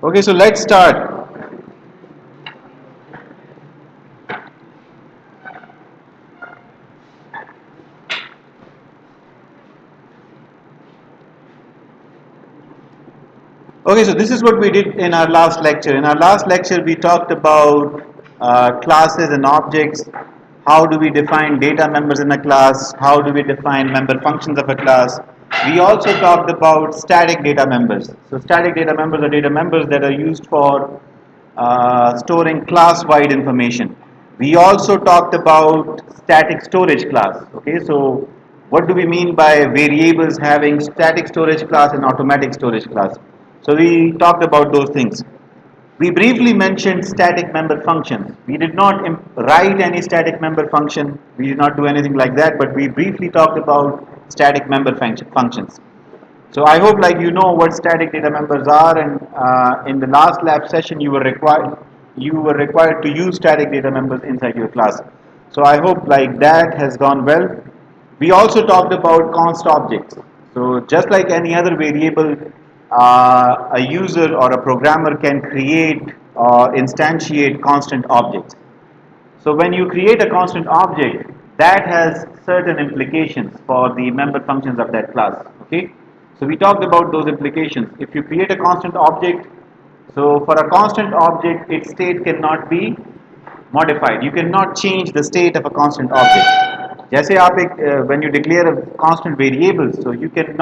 Okay, so let's start. Okay, so this is what we did in our last lecture. In our last lecture, we talked about classes and objects. How do we define data members in a class? How do we define member functions of a class? We also talked about static data members. So static data members are data members that are used for storing class-wide information. We also talked about static storage class. Okay, so what do we mean by variables having static storage class and automatic storage class? So we talked about those things. We briefly mentioned static member functions. We did not write any static member function. We did not do anything like that, but we briefly talked about static member functions. So I hope like you know what static data members are, and in the last lab session you were required to use static data members inside your class. So I hope like that has gone well. We also talked about const objects. So just like any other variable, a user or a programmer can create or instantiate constant objects. So when you create a constant object, that has certain implications for the member functions of that class. Okay. So we talked about those implications. If you create a constant object, so for a constant object, its state cannot be modified. You cannot change the state of a constant object. जैसे आप एक when you declare a constant variable, so you can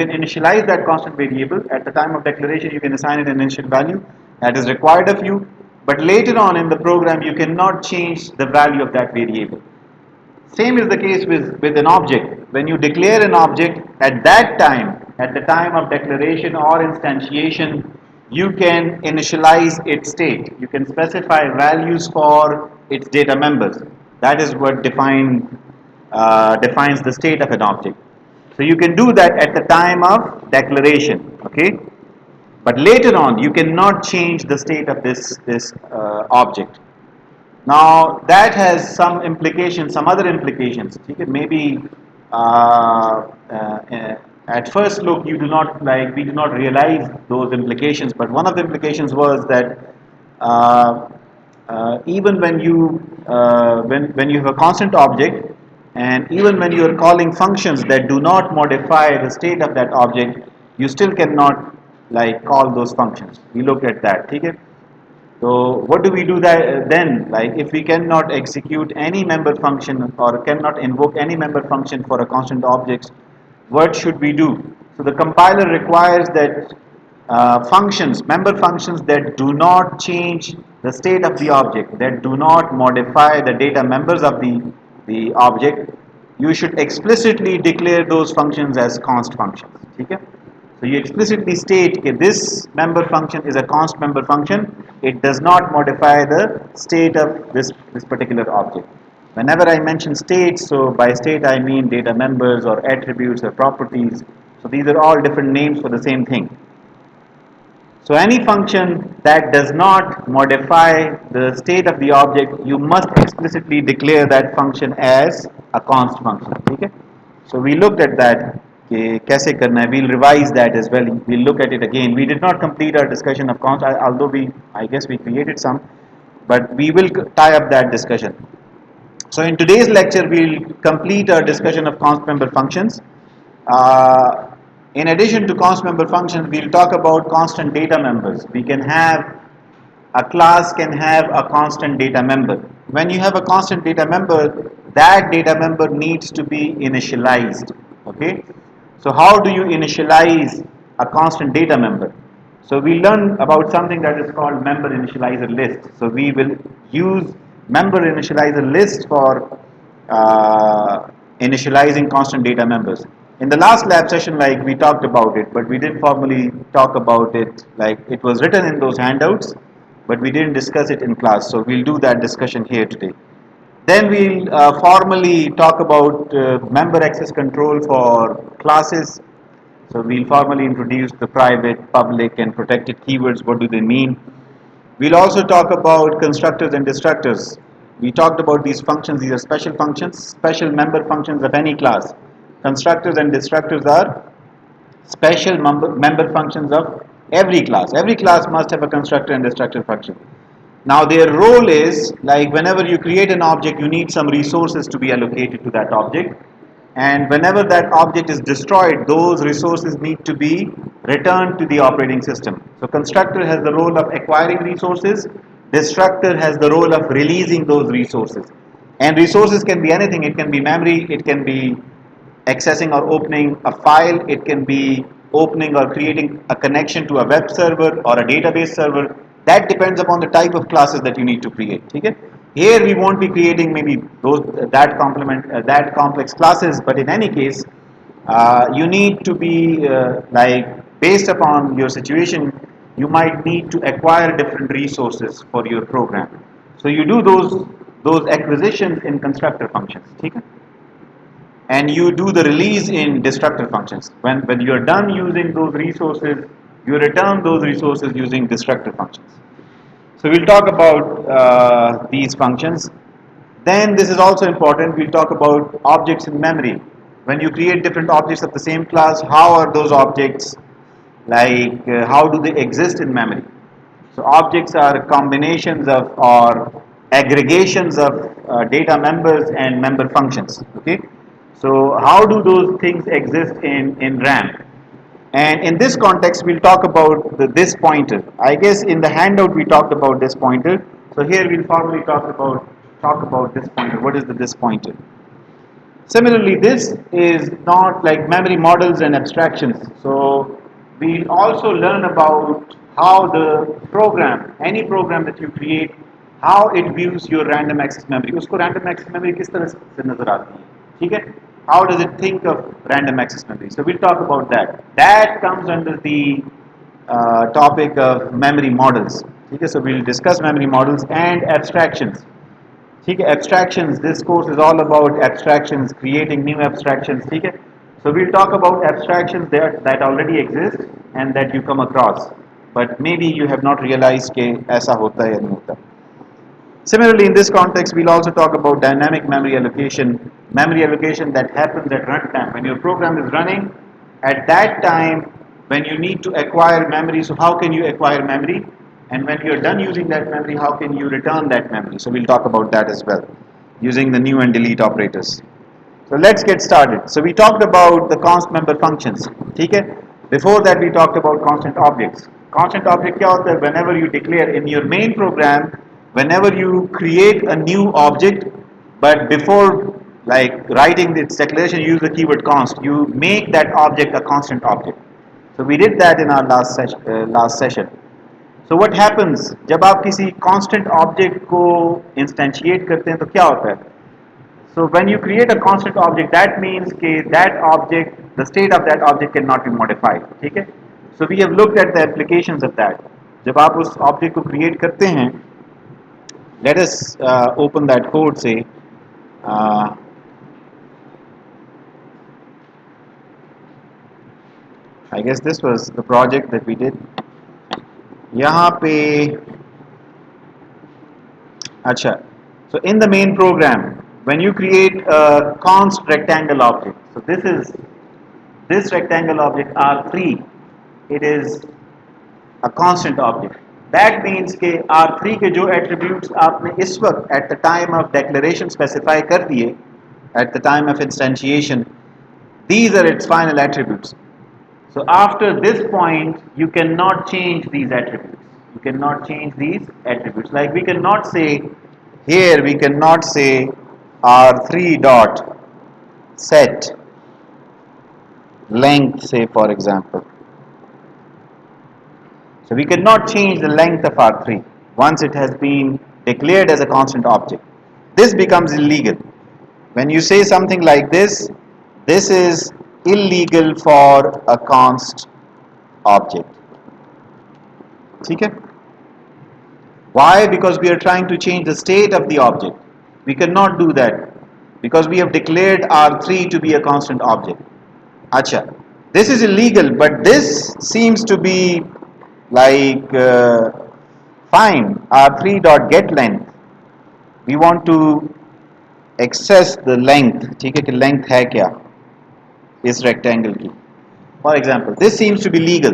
initialize that constant variable at the time of declaration. You can assign it an initial value that is required of you, but later on in the program you cannot change the value of that variable. Same is the case with an object. When you declare an object at that time, at the time of declaration or instantiation, you can initialize its state. You can specify values for its data members. That is what defines the state of an object. So you can do that at the time of declaration. Okay, but later on you cannot change the state of this object. Now that has some implications, some other implications. Okay? Maybe at first look you do not we do not realize those implications, but one of the implications was that uh, even when you have a constant object, and even when you are calling functions that do not modify the state of that object, you still cannot call those functions. We looked at that. Okay? So what do we do that then? Like if we cannot execute any member function or cannot invoke any member function for a constant object, what should we do? So the compiler requires that member functions that do not change the state of the object, that do not modify the data members of the object, you should explicitly declare those functions as const functions. Okay? So you explicitly state that this member function is a const member function. It does not modify the state of this particular object. Whenever I mention states, so by state I mean data members or attributes or properties. So these are all different names for the same thing. So any function that does not modify the state of the object, you must explicitly declare that function as a const function. Okay? So we looked at that. कैसे करना है? We'll revise that as well. We'll look at it again. We did not complete our discussion of const, although I guess we created some, but we will tie up that discussion. So in today's lecture, we'll complete our discussion of const member functions. Uh, in addition to const member functions, we'll talk about constant data members. We can have a class can have a constant data member. When you have a constant data member, that data member needs to be initialized. Okay. So how do you initialize a constant data member? So we learn about something that is called member initializer list. So we will use member initializer list for initializing constant data members. In the last lab session, we talked about it, but we didn't formally talk about it. Like it was written in those handouts, but we didn't discuss it in class. So we'll do that discussion here today. Then we'll formally talk about member access control for classes. So we'll formally introduce the private, public, and protected keywords. What do they mean? We'll also talk about constructors and destructors. We talked about these functions. These are special functions, special member functions of any class. Constructors and destructors are special member functions of Every class must have a constructor and destructor function. Now their role is, like, whenever you create an object, you need some resources to be allocated to that object, and whenever that object is destroyed, those resources need to be returned to the operating system. So constructor has the role of acquiring resources, destructor has the role of releasing those resources. And resources can be anything. It can be memory, it can be accessing or opening a file, it can be opening or creating a connection to a web server or a database server. That depends upon the type of classes that you need to create. Okay? Here we won't be creating maybe those that complex classes, but in any case, you need to be like, based upon your situation, you might need to acquire different resources for your program. So you do those acquisitions in constructor functions. Okay? And you do the release in destructor functions. When you're done using those resources, you return those resources using destructor functions. So we'll talk about these functions. Then this is also important, we'll talk about objects in memory. When you create different objects of the same class, how are those objects, like how do they exist in memory? So objects are combinations of or aggregations of data members and member functions. Okay. So how do those things exist in RAM? And in this context, we'll talk about this pointer. I guess in the handout we talked about this pointer. So here we'll formally talk about this pointer. What is this pointer? Similarly, this is not like memory models and abstractions. So we'll also learn about how the program, any program that you create, how it views your random access memory. उसको random access memory किस तरह से नजर आती है, ठीक है? How does it think of random access memory? So we'll talk about that. That comes under the topic of memory models. ठीक है? So we'll discuss memory models and abstractions. ठीक है, abstractions, this course is all about abstractions, creating new abstractions. ठीक है, so we'll talk about abstractions that already exist and that you come across, but maybe you have not realized कि ऐसा होता है या नहीं होता. Similarly, in this context, we'll also talk about dynamic memory allocation that happens at runtime. When your program is running, at that time, when you need to acquire memory, so how can you acquire memory? And when you're done using that memory, how can you return that memory? So we'll talk about that as well, using the new and delete operators. So let's get started. So we talked about the const member functions. Okay? Before that, we talked about constant objects. Constant object क्या होता है? Whenever you declare in your main program, whenever you create a new object, but before like writing its declaration, you use the keyword const. You make that object a constant object. So we did that in our last session. So what happens जब आप किसी constant object को instantiate करते हैं तो क्या होता है? So when you create a constant object, that means कि that object, the state of that object cannot be modified. ठीक है? So we have looked at the applications of that. जब आप उस object को create करते हैं, let us open that code. Say I guess this was the project that we did. यहाँ पे अच्छा, so in the main program, when you create a const rectangle object, so this rectangle object R3, it is a constant object. That means कि R3 के जो attributes आपने इस वक्त at the time of declaration specify कर दिए, at the time of instantiation, these are its final attributes. So after this point, you cannot change these attributes. You cannot change these attributes. Like we cannot say here, we cannot say R3 dot set length, say for example. So we cannot change the length of R3 once it has been declared as a constant object. This becomes illegal. When you say something like this is illegal for a const object. Okay? Why? Because we are trying to change the state of the object. We cannot do that because we have declared R3 to be a constant object. Acha. This is illegal, but this seems to be like fine. R3 dot get length. We want to access the length. ठीक है कि length है क्या? इस rectangle की. For example, this seems to be legal.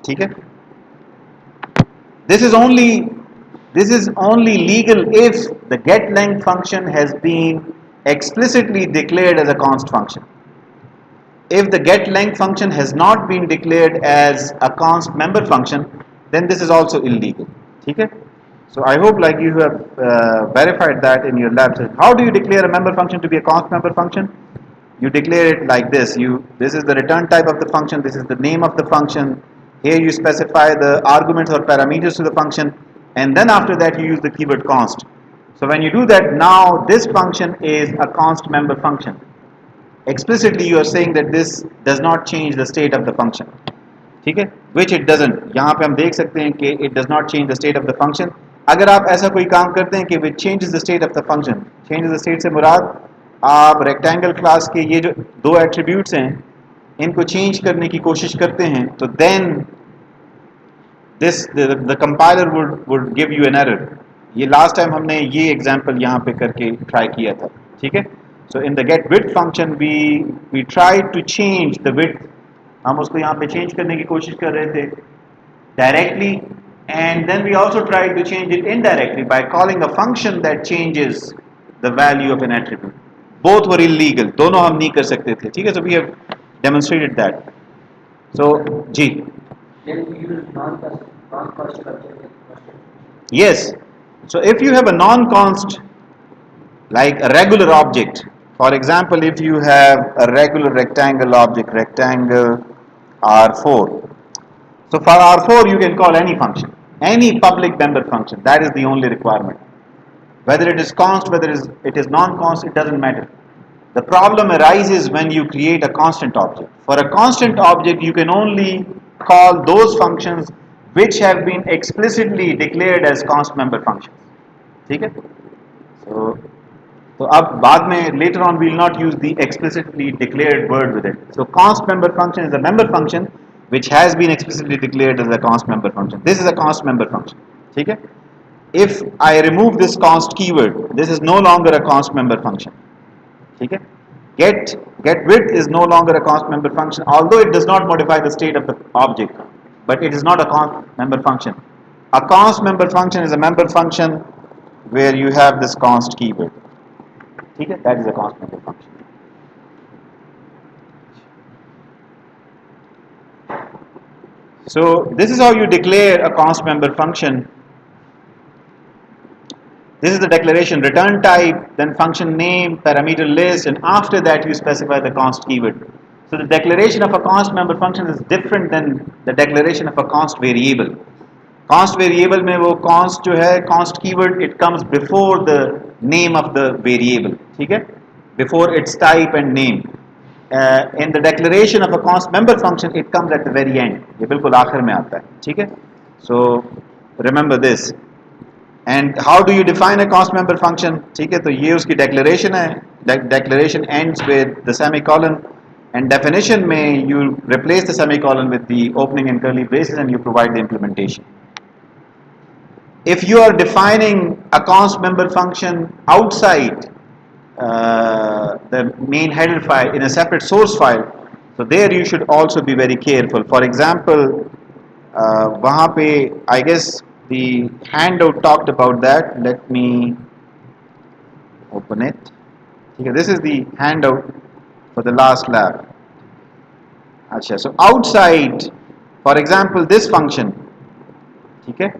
ठीक है. This is only legal if the getLength function has been explicitly declared as a const function. If the getLength function has not been declared as a const member function, then this is also illegal. Okay? So I hope like you have verified that in your lab. How do you declare a member function to be a const member function? You declare it like this. This is the return type of the function. This is the name of the function. Here you specify the arguments or parameters to the function, and then after that you use the keyword const. So when you do that, now this function is a const member function. Explicitly you are saying that this does not change the state of the function. ठीक है, which it doesn't. यहाँ पे हम देख सकते हैं कि it does not change the state of the function. अगर आप ऐसा कोई काम करते हैं कि which changes the state of the function, changes the state से मुराद आप रेक्टेंगल क्लास के ये जो दो एट्रीब्यूट्स हैं इनको चेंज करने की कोशिश करते हैं, तो then the compiler would give you an error. ये लास्ट टाइम हमने ये एग्जांपल यहाँ पे करके ट्राई किया था. ठीक है. So in the get width function we tried to change the width. हम उसको यहाँ पे चेंज करने की कोशिश कर रहे थे directly, and then we also tried to change it indirectly by calling a function that changes the value of an attribute. Both were illegal. दोनों हम नहीं कर सकते थे. ठीक है. So we have demonstrated that. So ji. Then we use non-const object. Yes. So if you have a non-const like a regular object, for example, if you have a regular rectangle object, rectangle R4. So for R4 you can call any function, any public member function. That is the only requirement. Whether it is const, whether it is non-const, it doesn't matter. The problem arises when you create a constant object. For a constant object you can only call those functions which have been explicitly declared as const member functions. ठीक है. So अब बाद में later on we will not use the explicitly declared word with it. So const member function is a member function which has been explicitly declared as a const member function. This is a const member function. ठीक है. If I remove this const keyword, this is no longer a const member function. ठीक है. Get width is no longer a const member function, although it does not modify the state of the object, but it is not a const member function. A const member function is a member function where you have this const keyword. ठीक है. That is a const member function. So this is how you declare a const member function. This is the declaration: return type, then function name, parameter list, and after that you specify the const keyword. So the declaration of a const member function is different than the declaration of a const variable. Const variable में वो const जो है, const keyword, it comes before the name of the variable. ठीक है. Before its type and name. In the declaration of a const member function, it comes at the very end. ये बिल्कुल आखिर में आता है. ठीक है. So remember this. And how do you define a const member function? ठीक है. तो ये उसकी declaration है. Declaration ends with the semicolon, and definition में you replace the semicolon with the opening and curly braces, and you provide the implementation. If you are defining a const member function outside the main header file in a separate source file, so there you should also be very careful. For example, वहाँ पे I guess the handout talked about that. Let me open it. Okay, this is the handout for the last lab. अच्छा, so outside, for example, this function, okay,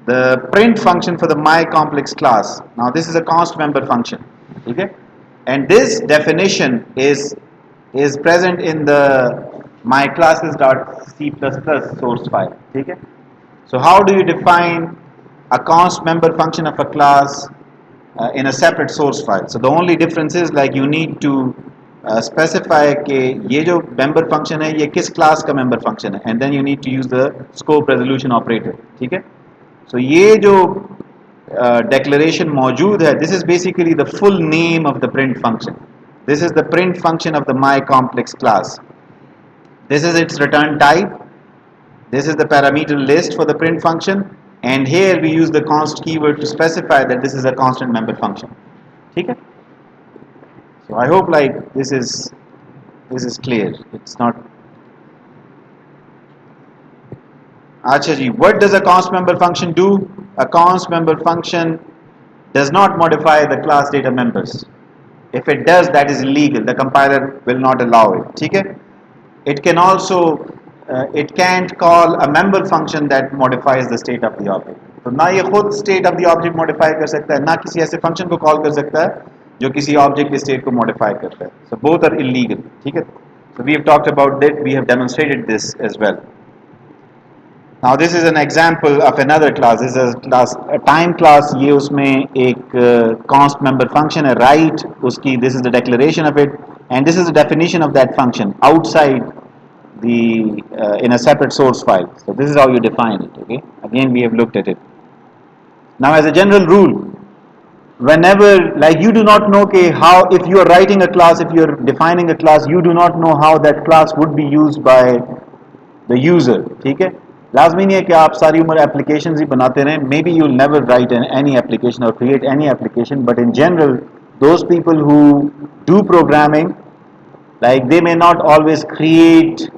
the print function for the my complex class. Now this is a const member function, okay, and this definition is present in the my classes.c++ source file, okay. So how do you define a const member function of a class in a separate source file? So the only difference is like you need to specify कि ये जो member function है ये किस class का member function है, and then you need to use the scope resolution operator. ठीक है. So ये जो declaration मौजूद है, this is basically the full name of the print function. This is the print function of the my complex class. This is its return type. This is the parameter list for the print function, and here we use the const keyword to specify that this is a constant member function. ठीक है. So I hope like this is clear. It's not. Acha ji, what does a const member function do? A const member function does not modify the class data members. If it does, that is illegal. The compiler will not allow it. ठीक है? It can also, it can't call a member function that modifies the state of the object. तो ना ये खुद state of the object modify कर सकता है, ना किसी ऐसे function को call कर सकता है जो किसी object के state को modify करता है. So both are illegal. ठीक है? So we have talked about that. We have demonstrated this as well. Now this is an example of another class. This is a time class. ये उसमें एक const member function है, right? उसकी this is the declaration of it, and this is the definition of that function outside the in a separate source file. So this is how you define it. Okay. Again, we have looked at it. Now, as a general rule, whenever like you do not know how, if you are writing a class, if you are defining a class, you do not know how that class would be used by the user. ठीक है? लाजमी नहीं है कि आप सारी उम्र applications ही बनाते रहें. Maybe you will never write any application or create any application, but in general, those people who do programming, like they may not always create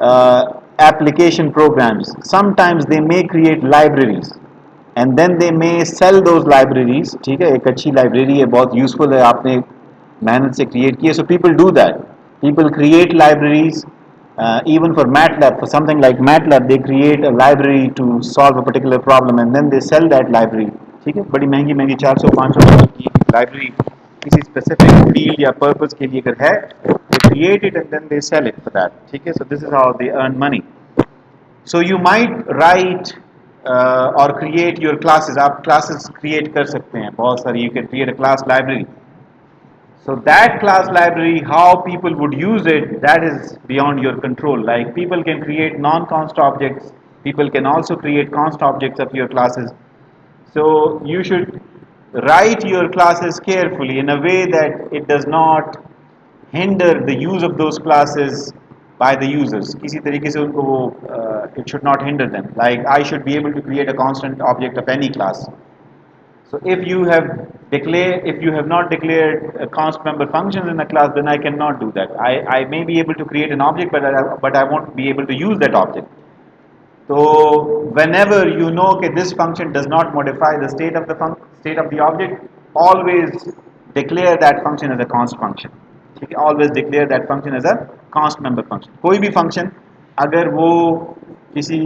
application programs. Sometimes they may create libraries, and then they may sell those libraries. ठीक है? एक अच्छी library है, बहुत useful है, आपने मेहनत से create की है. So people do that. People create libraries. Even for MATLAB, for something like MATLAB, they create a library to solve a particular problem, and then they sell that library. ठीक है? बड़ी महंगी महंगी 400-500 की library किसी specific field या purpose के लिए अगर है, they create it and then they sell it for that. ठीक है? So this is how they earn money. So you might write or create your classes. आप classes create कर सकते हैं बहुत सारी. You can create a class library. So that class library, how people would use it, that is beyond your control. Like people can create non-const objects. People can also create const objects of your classes. So you should write your classes carefully in a way that it does not hinder the use of those classes by the users. किसी तरीके से उनको वो it should not hinder them. Like I should be able to create a constant object of any class. So if you have not declared const member functions in a class, then I cannot do that. I may be able to create an object, but I won't be able to use that object. So whenever you know that this function does not modify the state of the object, always declare that function as a const function. ठीक है? Always declare that function as a const member function. कोई भी function अगर वो किसी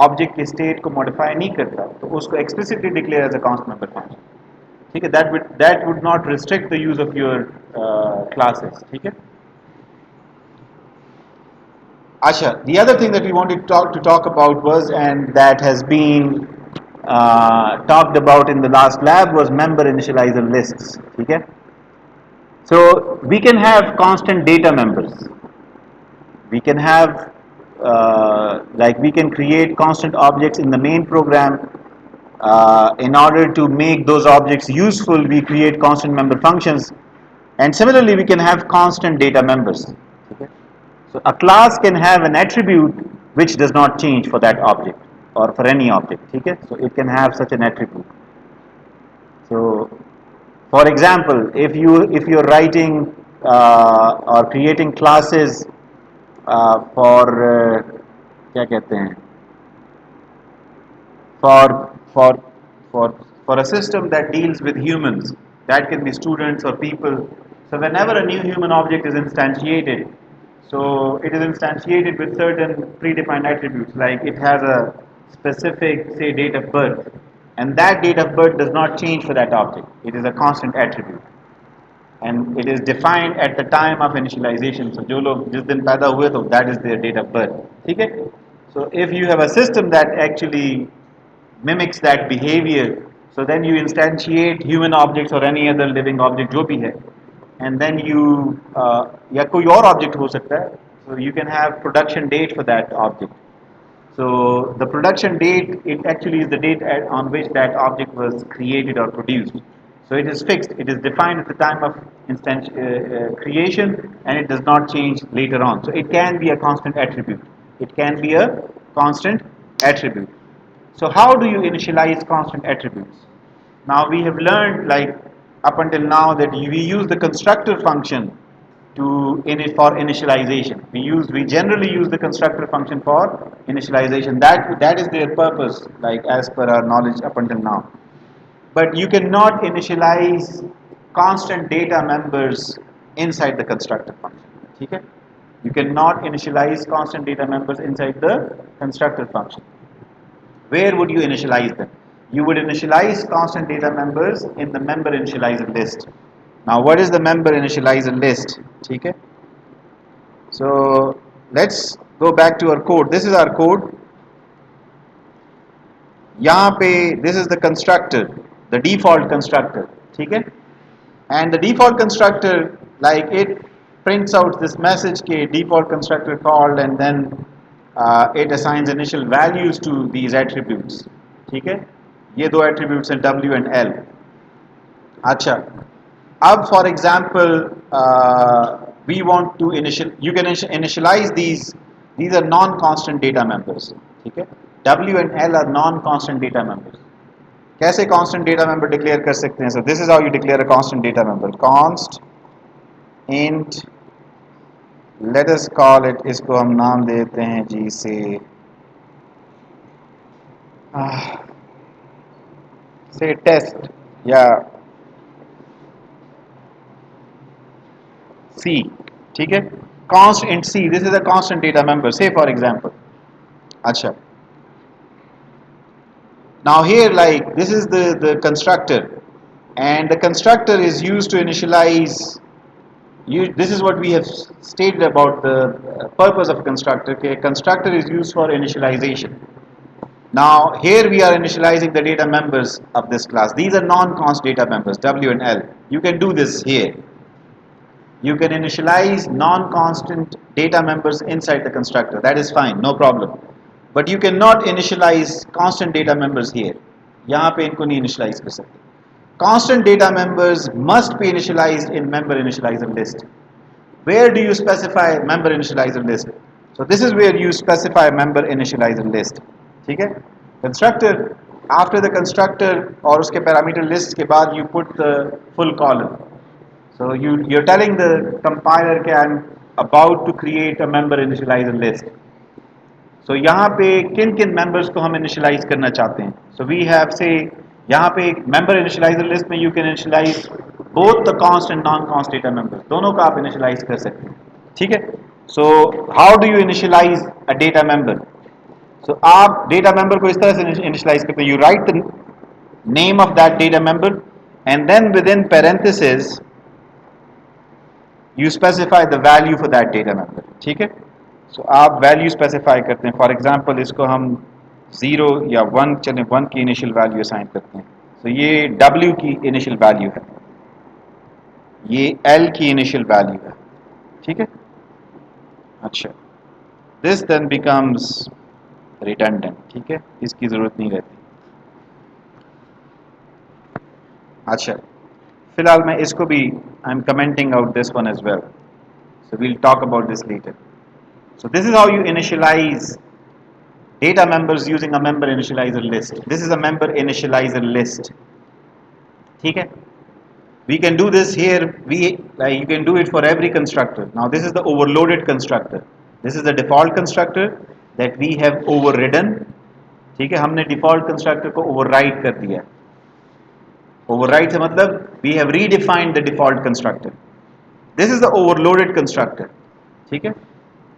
object के state को modify नहीं करता तो उसको explicitly declare as a const member function. ठीक है? That would not restrict the use of your classes. ठीक है? अच्छा, the other thing that we wanted to talk about was, and that has been talked about in the last lab, was member initializer lists. ठीक है? So we can have constant data members. We can have like we can create constant objects in the main program. In order to make those objects useful, we create constant member functions, and similarly we can have constant data members. Okay? So a class can have an attribute which does not change for that object or for any object. Okay? So it can have such an attribute. So for example, if you're writing or creating classes for क्या कहते हैं, for a system that deals with humans, that can be students or people. So whenever a new human object is instantiated, so it is instantiated with certain predefined attributes, like it has a specific, say, date of birth, and that date of birth does not change for that object. It is a constant attribute, and it is defined at the time of initialization. So जो लोग जिस दिन पैदा हुए तो that is their date of birth. ठीक है? So if you have a system that actually mimics that behavior, so then you instantiate human objects or any other living object जो भी है, and then you या कोई और object हो सकता है, so you can have production date for that object. So the production date, it actually is the date on which that object was created or produced. So it is fixed, it is defined at the time of creation, and it does not change later on. So it can be a constant attribute. It can be a constant attribute. So how do you initialize constant attributes? Now we have learned, like up until now, that we use the constructor function for initialization. We generally use the constructor function for initialization. That is their purpose, like as per our knowledge up until now. But you cannot initialize constant data members inside the constructor function. Okay? You cannot initialize constant data members inside the constructor function. Where would you initialize them? You would initialize constant data members in the member initializer list. Now, what is the member initializer list? Okay? So let's go back to our code. This is our code. यहाँ पे this is the constructor, the default constructor. ठीक है? And the default constructor, like it prints out this message के default constructor called, and then it assigns initial values to these attributes. ठीक है? ये दो attributes हैं W and L. अच्छा, अब for example we want to you can initialize these are non-constant data members. ठीक है? W and L are non-constant data members. कैसे constant data member declare कर सकते हैं? So this is how you declare a constant data member. Const int, let us call it, इसको हम नाम देते हैं जी से say test या C. ठीक है? Const int C, this is a constant data member, say for example. अच्छा, now here, like, this is the constructor, and the constructor is used to initialize. This is what we have stated about the purpose of constructor. Okay? Constructor is used for initialization. Now here we are initializing the data members of this class. These are non-const data members, W and L. You can do this here. You can initialize non-constant data members inside the constructor. That is fine, no problem. But you cannot initialize constant data members here. यहाँ पे इनको नहीं initialize कर सकते. Constant data members must be initialized in member initializer list. Where do you specify member initializer list? So this is where you specify member initializer list. ठीक है? Constructor, after the constructor और उसके parameter list के बाद you put the full column. So you're telling the compiler कि I'm about to create a member initializer list. So यहाँ पे किन किन members को हम initialize करना चाहते हैं? So we have say यहाँ पे member initializer list में you can initialize both the const and non-const data members. दोनों का आप initialize कर सकते हैं. ठीक है? So how do you initialize a data member? So आप data member को इस तरह से initialize करते हैं. You write the name of that data member, and then within parentheses you specify the value for that data member. ठीक है? So आप value specify करते हैं. For example, इसको हम 0 या 1 चलें, 1 की initial value assign करते हैं. So ये W की initial value है, ये L की initial value है. ठीक है? अच्छा, this then becomes redundant. ठीक है? इसकी ज़रूरत नहीं रहती. अच्छा, फिलहाल मैं इसको भी I'm commenting out this one as well. So we'll talk about this later. So this is how you initialize data members using a member initializer list. This is a member initializer list. ठीक है? We can do this here. You can do it for every constructor. Now this is the overloaded constructor. This is the default constructor that we have overridden. ठीक है? हमने default constructor को override कर दिया. Override से मतलब we have redefined the default constructor. This is the overloaded constructor. ठीक है?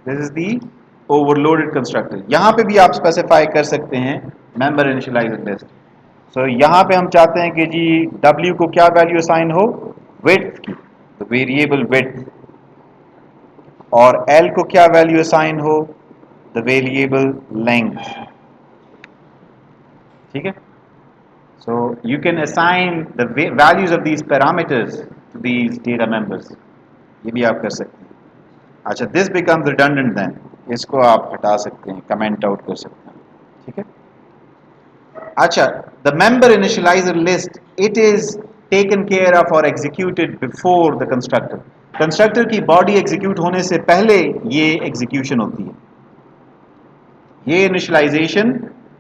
This is the overloaded constructor. यहाँ पे भी आप specify कर सकते हैं member initializer list. So यहाँ पे हम चाहते हैं कि जी W को क्या value assign हो? Width की, the variable width. और L को क्या value assign हो? The variable length. ठीक है? So you can assign the values of these parameters to these data members. ये भी आप कर सकते हैं. अच्छा, this becomes redundant then. इसको आप हटा सकते हैं, comment out कर सकते हैं. ठीक है? अच्छा, the member initializer list, it is taken care of or executed before the constructor. Constructor की body execute होने से पहले ये execution होती है. ये initialization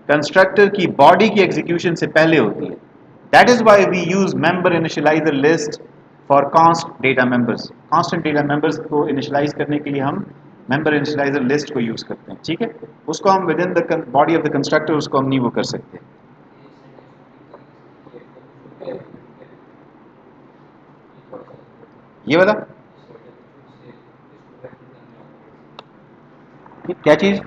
constructor की body की execution से पहले होती है. That is why we use member initializer list for const data members. Constant data members को इनिशियलाइज करने के लिए हम मेंबर इनिशियलाइजर लिस्ट को यूज़ करते हैं, ठीक है। उसको हम with in the body of the constructor उसको हम नहीं वो कर सकते। ये वाला क्या चीज़?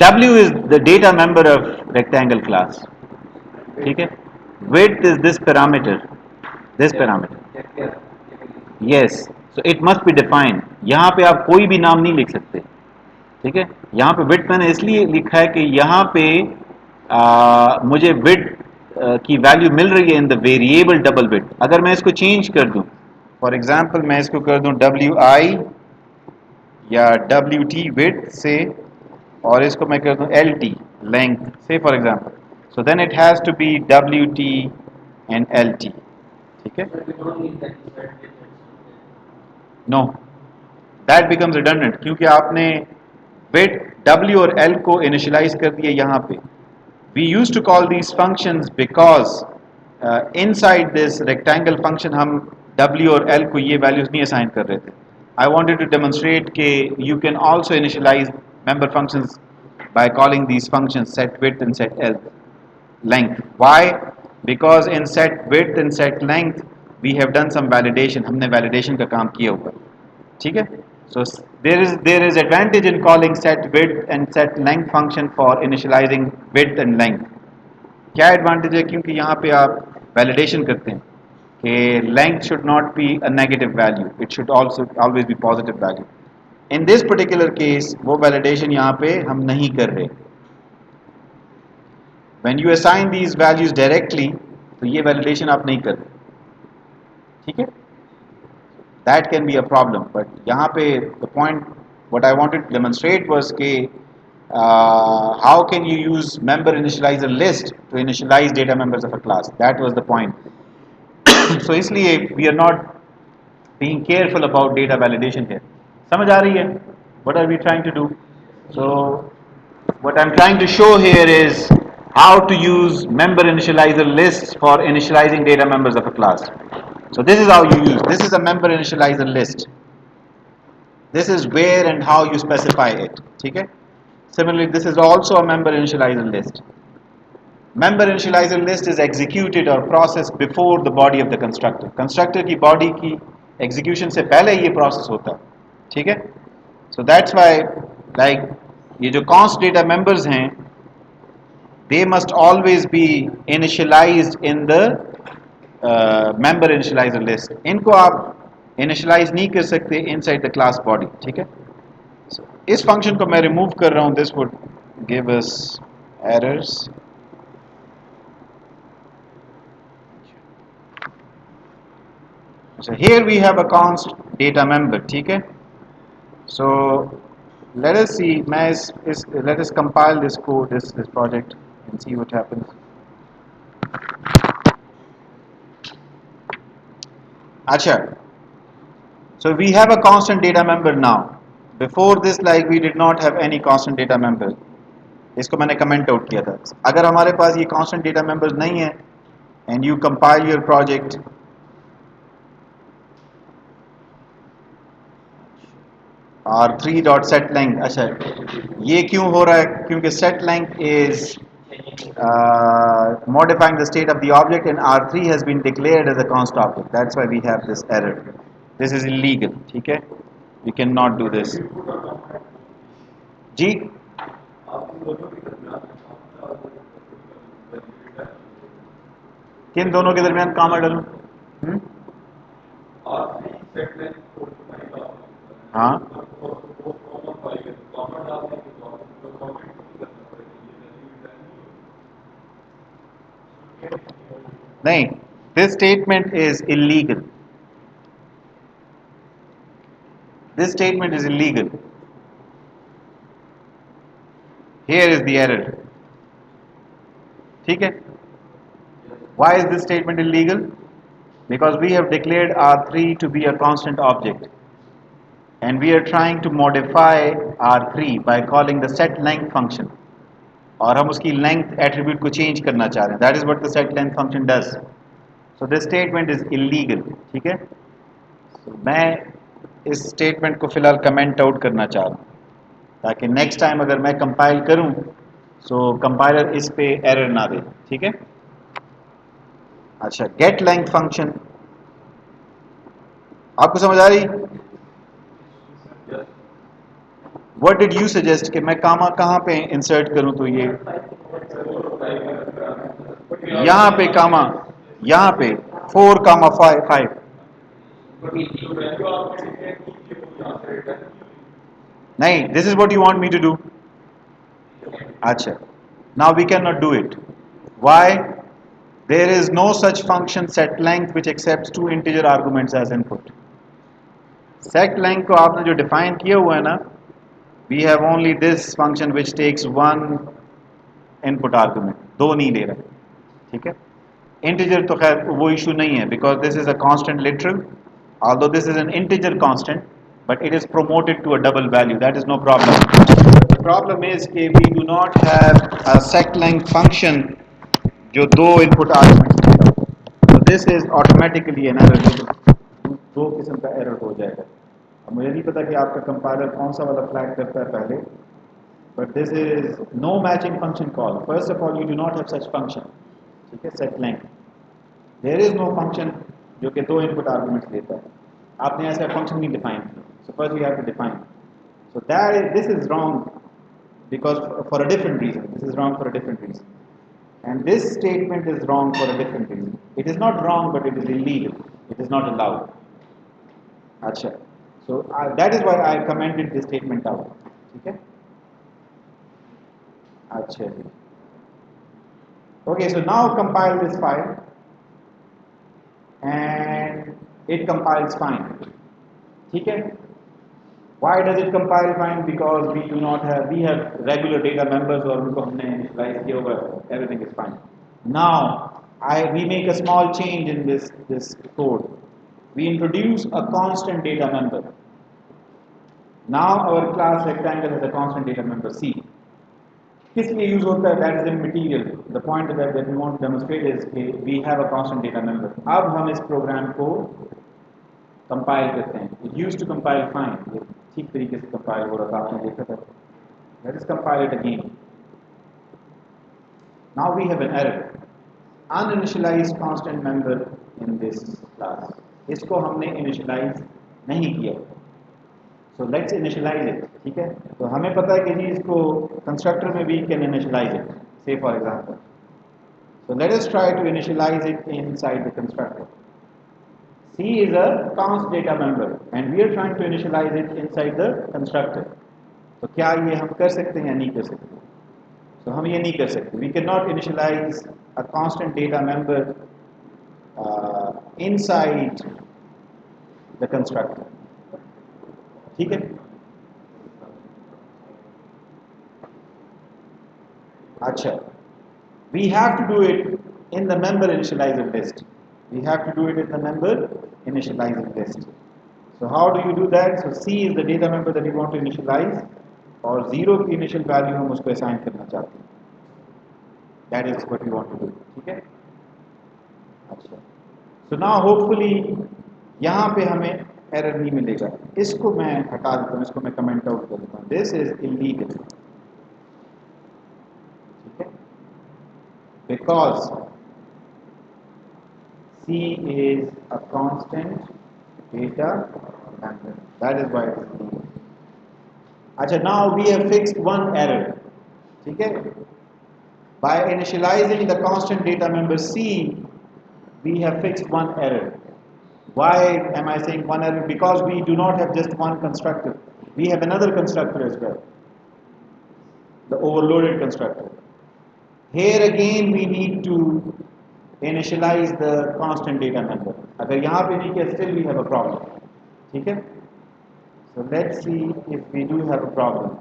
W is the data member of rectangle class, ठीक है। Width is this parameter, yes, so it must be defined। यहाँ पे आप कोई भी नाम नहीं लिख सकते, ठीक है। यहाँ पे width मैंने इसलिए लिखा है कि यहाँ पे मुझे width की वैल्यू मिल रही है in the variable double width। अगर मैं इसको चेंज कर दूँ, फॉर एग्जांपल मैं इसको कर दूँ WI या WT width से, और इसको मैं कर दूँ LT length से for example, so then it has to be WT and LT, ठीक है। नो, दैट बिकम्स रिडंडेंट, क्योंकि आपने width W और L को इनिशियलाइज कर दिया यहाँ पे। We used to call these functions because inside this rectangle function हम W और L को ये values नहीं assign कर रहे थे। I wanted to demonstrate कि you can also initialize member functions by calling these functions set width and set L length. Why? Because in set width and set length we have done some validation, हमने validation का काम किया हुआ, ठीक है। So there is advantage in calling set width and set length function for initializing width and length। क्या advantage है? क्योंकि यहाँ पे आप वैलिडेशन करते हैं कि length should not be a negative value, it should also always be positive value. In this particular case वो वैलिडेशन यहाँ पे हम नहीं कर रहे। When you assign these values directly तो ये वैलिडेशन आप नहीं कर रहे, ठीक है। That can be a problem, but यहाँ पे the point what I wanted to demonstrate was कि how can you use member initializer list to initialize data members of a class? That was the point। So इसलिए we are not being careful about data validation here। समझ आ रही है? What are we trying to do? So what I'm trying to show here is how to use member initializer lists for initializing data members of a class। So this is how you use, this is a member initializer list, this is where and how you specify it, ठीक है। Similarly, this is also a member initializer list। Member initializer list is executed or processed before the body of the constructor। constructor की body की execution से पहले ये process होता है, ठीक है। So that's why like ये जो const data members हैं they must always be initialized in the member initializer list। इनको आप initialize नहीं कर सकते inside the class body, ठीक है। So, इस फंक्शन को मैं रिमूव कर रहा हूं, this would give us errors. So here we have a const data member, ठीक है। So let us see, मैं let us compile this code, this project and see what happens। अच्छा, so we have a constant data member now। Before this like we did not have any constant data member। इसको मैंने comment out किया था। अगर हमारे पास ये constant data members नहीं है and you compile your project, r3.setLength, अच्छा ये क्यों हो रहा है? क्योंकि setLength is modifying the state of the object and r3 has been declared as a const object, that's why we have this error। this is illegal, ठीक है, we cannot do this जी। किन दोनों के दरमियान कामा डालूं? हाँ नहीं, this statement is illegal, this statement is illegal, here is the error, ठीक है। Why is this statement illegal? Because we have declared R3 to be a constant object and we are trying to modify R3 by calling the setLength function, और हम उसकी length attribute को change करना चाह रहे हैं। That is what the setLength function does। So this statement is illegal, ठीक है। मैं इस स्टेटमेंट को फिलहाल कमेंट आउट करना चाह रहा हूँ ताकि नेक्स्ट टाइम अगर मैं कंपाइल करूँ सो कंपाइलर इस पे एरर ना दे, ठीक है। अच्छा, गेट लेंथ फंक्शन आपको समझ आ रही? व्हाट डिड यू सजेस्ट कि मैं कामा कहाँ पे इंसर्ट करूँ? तो ये यहाँ पे कामा, यहाँ पे 4 कामा 5 नहीं, this is what you want me to do. अच्छा, now we cannot do it. Why? There is no such function set length which accepts two integer arguments as input. Set length को आपने जो define किया हुआ है ना, we have only this function which takes one input argument, दो नहीं ले रहा, ठीक है। integer तो खैर वो issue नहीं है because this is a constant literal, although this is an integer constant, but it is promoted to a double value, that is no problem. The problem is कि we do not have a set length function जो दो input arguments लेता हो, तो this is automatically an error, दो किस्म का error हो जाएगा। अब मुझे नहीं पता कि आपका कंपाइलर कौन सा वाला फ्लैग करता है पहले, but this is no matching function call. First of all you do not have such function, ठीक है, set length. There is no function जो कि दो इनपुट आर्गुमेंट्स लेता है, आपने ऐसा फंक्शन नहीं डिफाइन किया, so first you have to define, so that this is wrong because for a different reason, this is wrong for a different reason, and this statement is wrong for a different reason. It is not wrong, but it is illegal, it is not allowed. Acha, so that is why I commented this statement out, okay. Acha, okay, so now compile this file and it compiles fine, okay. Why does it compile fine? Because we do not have, we have regular data members और उनको हमने initialize किया हुआ है, everything is fine. Now we make a small change in this code. We introduce a constant data member. Now our class rectangle has a constant data member C. किस लिए use होता है? That is immaterial. The point that we want to demonstrate is कि we have a constant data member. अब हम इस programme को compile करते हैं. It used to compile fine. ठीक तरीके से कंपाइल हो रहा था, आपने देखा था. Let us compile it again. Now we have an error. Uninitialized constant member in this class. इसको हमने initialize नहीं किया. So let's initialize it. ठीक है? तो हमें पता है कि जी इसको constructor में we can initialize it. Say for example. So let us try to initialize it inside the constructor. C is a const data member and we are trying to initialize it inside the constructor. तो क्या ये हम कर सकते हैं या नहीं कर सकते? तो हम ये नहीं कर सकते. We cannot initialize a constant data member inside the constructor. ठीक है? अच्छा, we have to do it in the member initializer list. We have to do it in the member initializer list. So how do you do that? So C is the data member that you want to initialize और 0 की initial value हम उसको assign करना चाहते हैं. That is what we want to do. ठीक है? अच्छा. So now hopefully यहाँ पे हमें error नहीं मिलेगा. इसको मैं हटा देता हूँ, इसको मैं comment out कर देता हूँ. This is illegal. ठीक है? Because C is a constant data member. That is why it is illegal. अच्छा, now we have fixed one error. ठीक है? By initializing the constant data member C, we have fixed one error. Why am I saying one error? Because we do not have just one constructor. We have another constructor as well, the overloaded constructor. Here again we need to initialize the constant data member. अगर यहाँ पे नहीं किया, still we have a problem. ठीक है? So let's see if we do have a problem.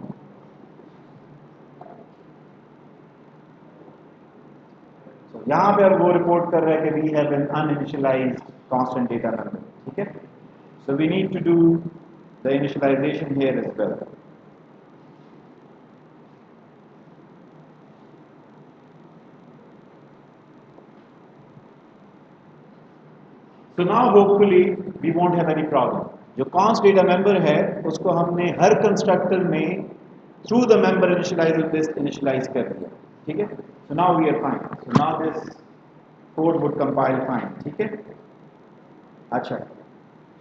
So यहाँ पे अब वो रिपोर्ट कर रहा है कि we have an uninitialized constant data member. ठीक है? So we need to do the initialization here as well. So now hopefully we won't have any problem. जो const data member है उसको हमने हर constructor में through the member initializer list initialize कर दिया, ठीक है? So now we are fine. So now this code would compile fine, ठीक है? अच्छा.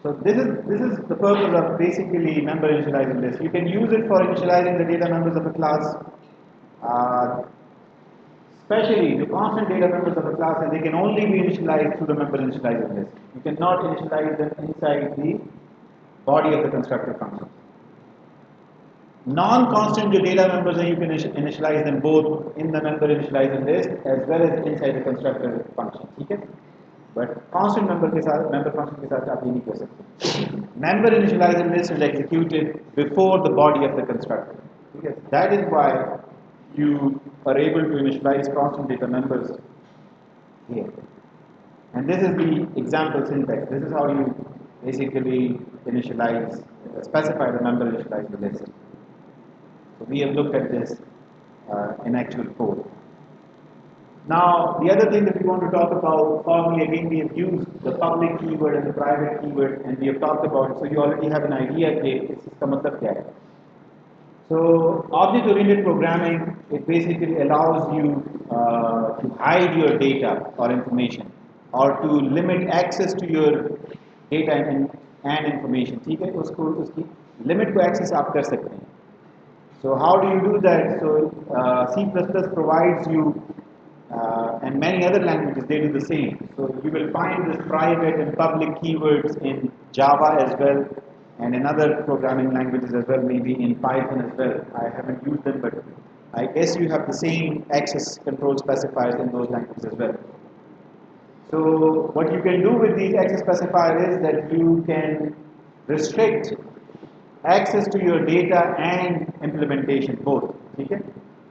So this is the purpose of basically member initializer list. You can use it for initializing the data members of a class. Especially the constant data members of a class, and they can only be initialized through the member initializer list. You cannot initialize them inside the body of the constructor function. Non-constant data members, you can initialize them both in the member initializer list as well as inside the constructor function. Okay? But constant member function के साथ आप ये नहीं कर सकते. Member initializer list is executed before the body of the constructor. Okay? That is why you are able to initialize constant data members here. And this is the example syntax. This is how you basically initialize, specify the member initializer list. So we have looked at this in actual code. Now, the other thing that we want to talk about, formally again we have used the public keyword and the private keyword, and we have talked about it, so you already have an idea कि इसका मतलब क्या है. So, object-oriented programming, it basically allows you to hide your data or information, or to limit access to your data and information. ठीक है, उसको उसकी limit को access आप कर सकते हैं. So how do you do that? So C++ provides you, and many other languages they do the same. So you will find this private and public keywords in Java as well, and in other programming languages as well, maybe in Python as well. I haven't used them, but I guess you have the same access control specifiers in those languages as well. So what you can do with these access specifiers is that you can restrict access to your data and implementation both. ठीक है?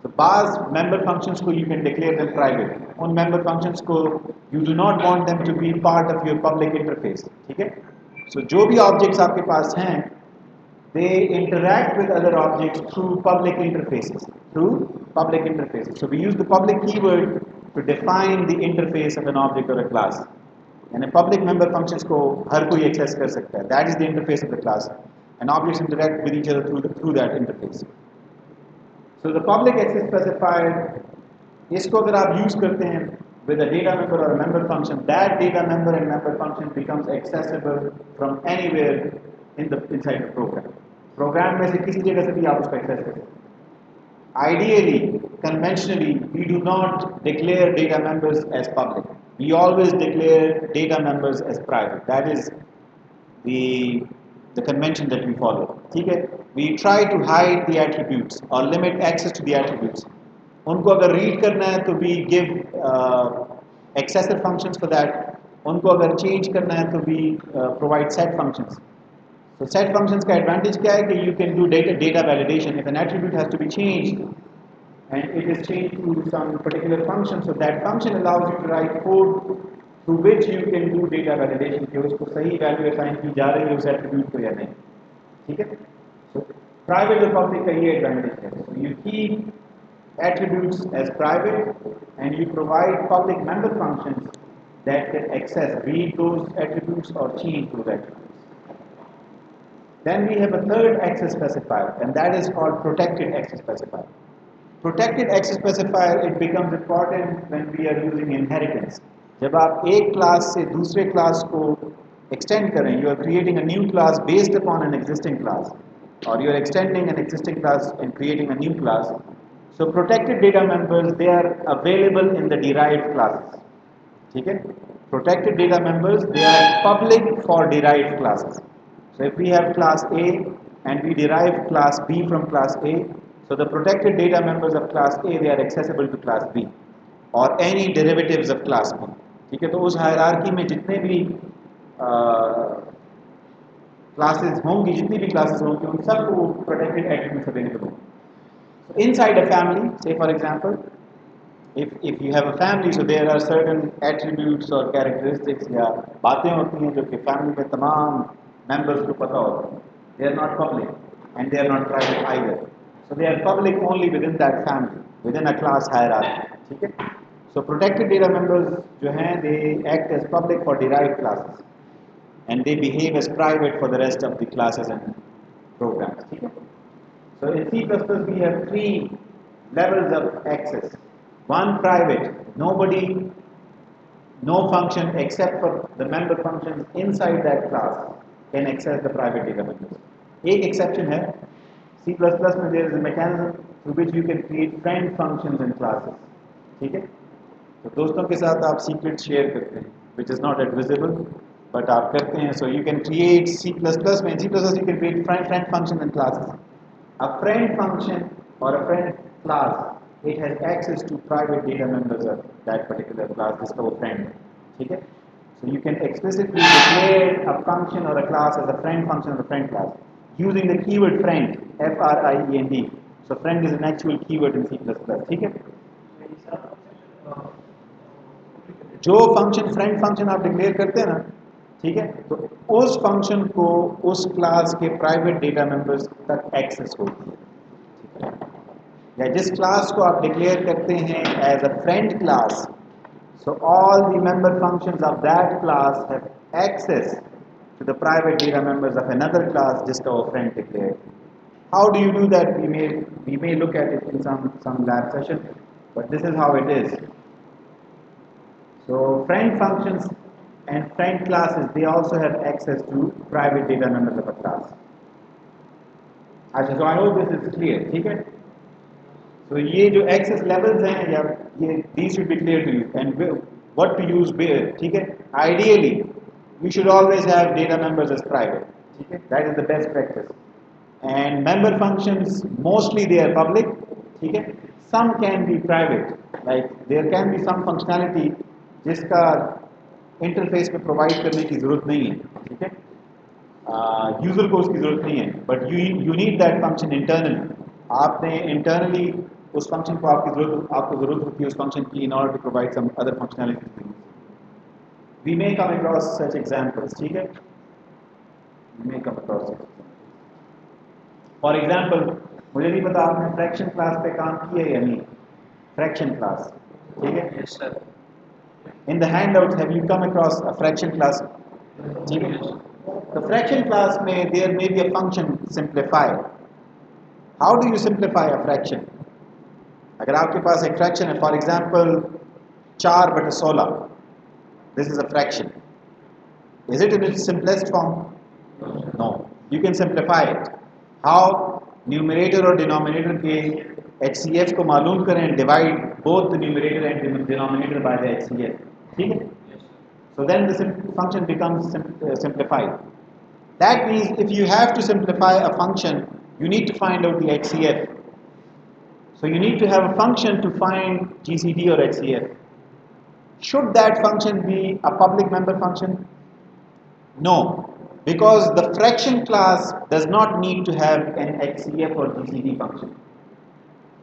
So bars member functions को you can declare them private. उन member functions को you do not want them to be part of your public interface. ठीक है? So जो भी objects आपके पास हैं, they interact with other objects through public interfaces. So we use the public keyword to define the interface of an object or a class. And a public member functions को हर कोई access कर सकता है. That is the interface of the class. And objects interact with each other through that interface. So the public access specifier, इसको अगर आप use करते हैं with a data member or a member function, that data member and member function becomes accessible from anywhere inside the program. Program में से किसी जगह से भी आप उसको access कर सकते हैं. Ideally, conventionally, we do not declare data members as public. We always declare data members as private. That is the convention that we follow. ठीक है? We try to hide the attributes or limit access to the attributes. उनको अगर read करना है तो we give accessor functions for that. उनको अगर change करना है तो we provide set functions. So set functions का advantage क्या है कि you can do data validation. If an attribute has to be changed and it is changed to some particular function, so that function allows you to write code through which you can do data validation कि उसको सही value assign की जा रही है उस attribute को या नहीं. ठीक है? So private और public का ये advantage है. So you keep attributes as private and you provide public member functions that can access, read those attributes or change those attributes. Then we have a third access specifier, and that is called protected access specifier. Protected access specifier, it becomes important when we are using inheritance. जब आप एक class से दूसरे class को extend करें, you are creating a new class based upon an existing class, or you are extending an existing class and creating a new class. So protected data members, they are available in the derived classes. ठीक है? Protected data members, they are public for derived classes. So if we have class A and we derive class B from class A, so the protected data members of class A, they are accessible to class B or any derivatives of class B. ठीक है? तो उस hierarchy में जितने भी classes होंगी, जितनी भी क्लासेस होंगी, उन सबको प्रोटेक्टेड एट्रीब्यूट्स अवेलेबल होंगे. So inside a family, say for example, if you have a family, so there are certain attributes or characteristics या बातें होती हैं जो कि family में तमाम members को पता होता है. They are not public and they are not private either. So they are public only within that family, within a class hierarchy. ठीक है? So protected data members जो हैं, they act as public for derived classes. and they behave as private for the rest of the classes and programs. Okay? So in C++ we have three levels of access. One private, nobody, no function except for the member functions inside that class can access the private data members. एक exception है, C++ में there is a mechanism through which you can create friend functions in classes. ठीक है? तो दोस्तों के साथ आप secrets share करते हैं, which is not at visible, but आप करते हैं. So you can create C++ में, in C++ you can create friend function in classes. A friend function or a friend class, it has access to private data members of that particular class, जिसका वो friend है. ठीक है? So you can explicitly declare a function or a class as a friend function or a friend class using the keyword friend, F-R-I-E-N-D. So friend is an actual keyword in C++. ठीक है? जो function friend function आप declare करते हैं ना, ठीक है, तो उस फंक्शन को उस क्लास के प्राइवेट डेटा मेंबर्स तक एक्सेस होती है. या जिस क्लास को आप डिक्लेयर करते हैं as a friend class, so all the member functions of that class have access to the private data members of another class जिसका वो friend declared. How do you do that? We may look at it in some lab session, but this is how it is. So friend functions and friend classes, they also have access to private data members of a class. अच्छा, so I hope this is clear. ठीक है? So ये जो access levels हैं, या ये these should be clear to you, and what to use where. ठीक है? Ideally, we should always have data members as private. ठीक है? That is the best practice. And member functions, mostly they are public. ठीक है? Some can be private. Like there can be some functionality जिसका interface पे provide करने की ज़रूरत नहीं है. ठीक है? यूज़र को उसकी ज़रूरत नहीं है, but you need that function internally. आपने इंटरनली उस फंक्शन को आपको ज़रूरत होती है उस फंक्शन की in order to provide some other functionality. We may come across such examples. ठीक है? We may come across such. For example, मुझे नहीं पता आपने फ्रैक्शन क्लास पे काम किया है या नहीं. फ्रैक्शन क्लास, ठीक है? Yes, sir. In the handouts, have you come across a fraction class? ठीक है? The fraction class में there may be a function simplify. How do you simplify a fraction? अगर आपके पास एक fraction है, for example 4/16, this is a fraction. Is it in its simplest form? No. You can simplify it. How? Numerator और denominator के HCF को मालूम करें, divide both the numerator and denominator by the HCF. ठीक है? So then the function becomes simplified. That means if you have to simplify a function, you need to find out the HCF. So you need to have a function to find GCD or HCF. Should that function be a public member function? No, because the fraction class does not need to have an HCF or GCD function.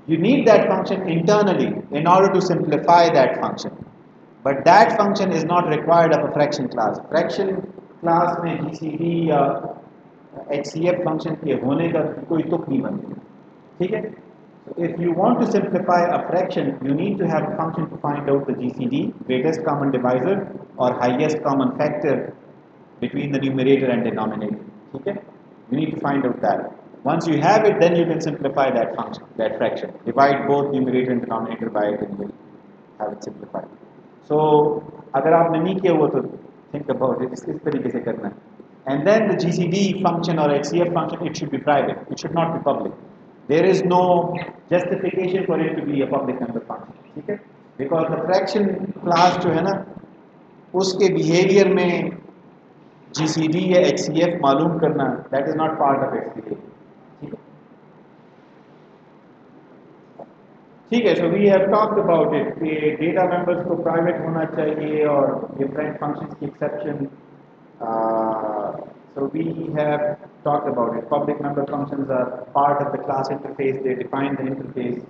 You need that function internally in order to simplify that function. But that function is not required of a fraction class. Fraction class में GCD या HCF function के होने का कोई तुक नहीं बनती. ठीक है? So if you want to simplify a fraction, you need to have a function to find out the GCD, greatest common divisor, or highest common factor between the numerator and denominator. ठीक है? You need to find out that. Once you have it, then you can simplify that function, that fraction. Divide both numerator and denominator by it, and you will have it simplified. So, अगर आपने नहीं किया हुआ तो think about it. इस तरीके से करना है. And then the GCD function or HCF function, it should be private. It should not be public. There is no justification for it to be a public member function. ठीक है? Because the fraction class जो है ना, उसके behavior में GCD या HCF मालूम करना, that is not part of its behavior. ठीक है? So we have talked about it कि data members को private होना चाहिए और different functions की exception. So we have talked about it. Public member functions are part of the class interface. They define the interface.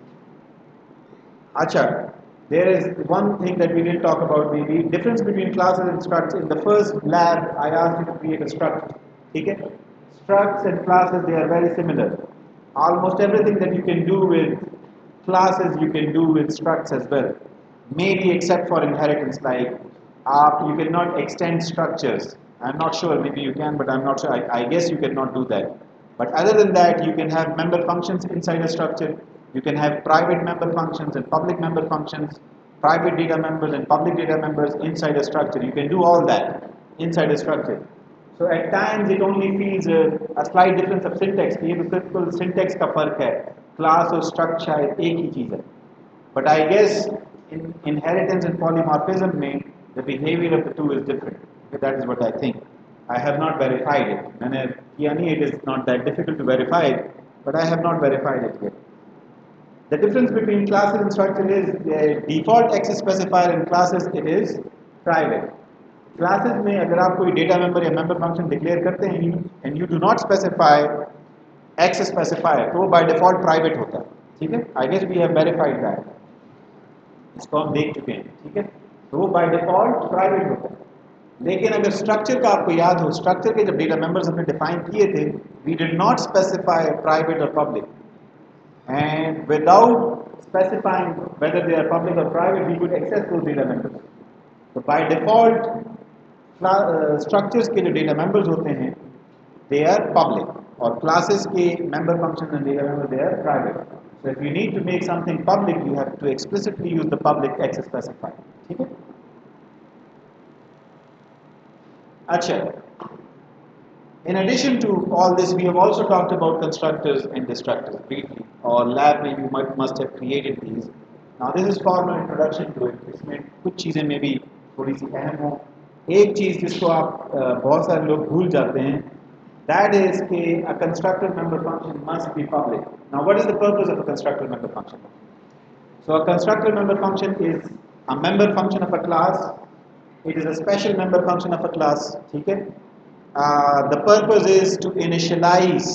Acha, there is one thing that we didn't talk about. The difference between classes and structs. In the first lab, I asked you to create a struct. Okay? Structs and classes, they are very similar. Almost everything that you can do with classes you can do with structs as well, maybe except for inheritance. Like you cannot extend structures. I'm not sure, maybe you can, but I'm not sure. I guess you cannot do that. But other than that, you can have member functions inside a structure. You can have private member functions and public member functions, private data members and public data members inside a structure. You can do all that inside a structure. So at times it only feels a slight difference of syntax. ये तो सिर्फ syntax का फर्क है. Class और struct शायद एक ही चीज़ है. But I guess in inheritance and polymorphism में the behavior of the two is different. Okay, that is what I think. I have not verified it. मैंने किया नहीं. It is not that difficult to verify it, but I have not verified it yet. The difference between classes and structure is the default X specifier in classes it is private. Classes में अगर आप कोई data member या member function declare करते हैं and you do not specify X specifier तो वो by default private होता है. ठीक है? I guess we have verified that. इसको हम देख चुके हैं. ठीक है? तो वो by default private होता है. लेकिन अगर स्ट्रक्चर का आपको याद हो, स्ट्रक्चर के जब डेटा मेंबर्स हमने डिफाइन किए थे, we did not specify private और public, and without specifying whether they are public और private we could access those data members. तो बाय डिफॉल्ट स्ट्रक्चर्स के जो डेटा मेंबर्स होते हैं दे आर पब्लिक, और क्लासेस के member function and data member they are private. So if you need to make something public you have to explicitly use the public access specifier. ठीक है? अच्छा, in addition to all this, we have also talked about constructors and destructors briefly, or lab में you must have created these. Now this is formal introduction to it. इसमें कुछ चीज़ें में भी थोड़ी सी अहम हो. एक चीज़ जिसको आप बहुत सारे लोग भूल जाते हैं, that is कि a constructor member function must be public. Now what is the purpose of a constructor member function? So a constructor member function is a member function of a class. It is a special member function of a class. ठीक है? The purpose is to initialize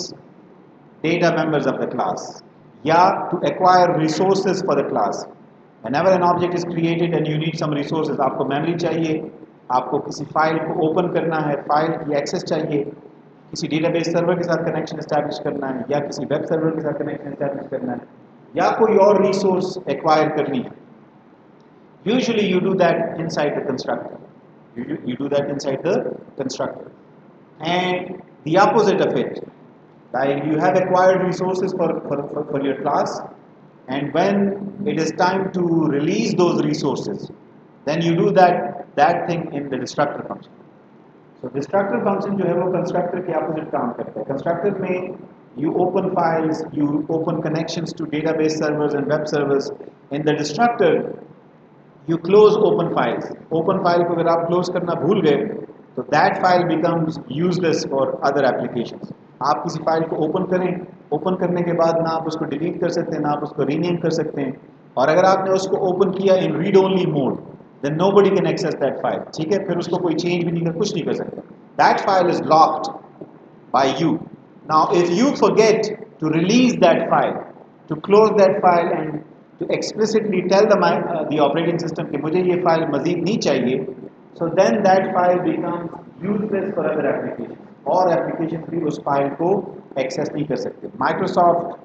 data members of the class, या to acquire resources for the class. Whenever an object is created and you need some resources, आपको memory चाहिए, आपको किसी file को open करना है, फाइल की एक्सेस चाहिए, किसी डेटाबेस सर्वर के साथ कनेक्शन एस्टैब्लिश करना है, या किसी वेब सर्वर के साथ कनेक्शन एस्टैब्लिश करना है, या कोई और रिसोर्स एक्वायर करनी है. Usually you do that inside the constructor. You do that inside the constructor. And the opposite of it, like you have acquired resources for your class, and when it is time to release those resources, then you do that thing in the destructor function. So destructor function जो है वो constructor के opposite काम करता है. Constructor में you open files, you open connections to database servers and web servers. In the destructor you close open files. Open file को अगर आप close करना भूल गए तो that file becomes useless for other applications. आप किसी फाइल को ओपन करें, ओपन करने के बाद ना आप उसको डिलीट कर सकते हैं, ना आप उसको रीनेम कर सकते हैं, और अगर आपने उसको ओपन किया in read only mode then nobody can access that file. ठीक है? फिर उसको कोई चेंज भी नहीं कर, कुछ नहीं कर सकता. That file is locked by you. Now if you forget to release that file, to close that file and to explicitly tell the operating system कि मुझे ये फाइल मज़ीद नहीं चाहिए, so then that file becomes useless for other applications. और applications भी उस file को एक्सेस नहीं कर सकते. Microsoft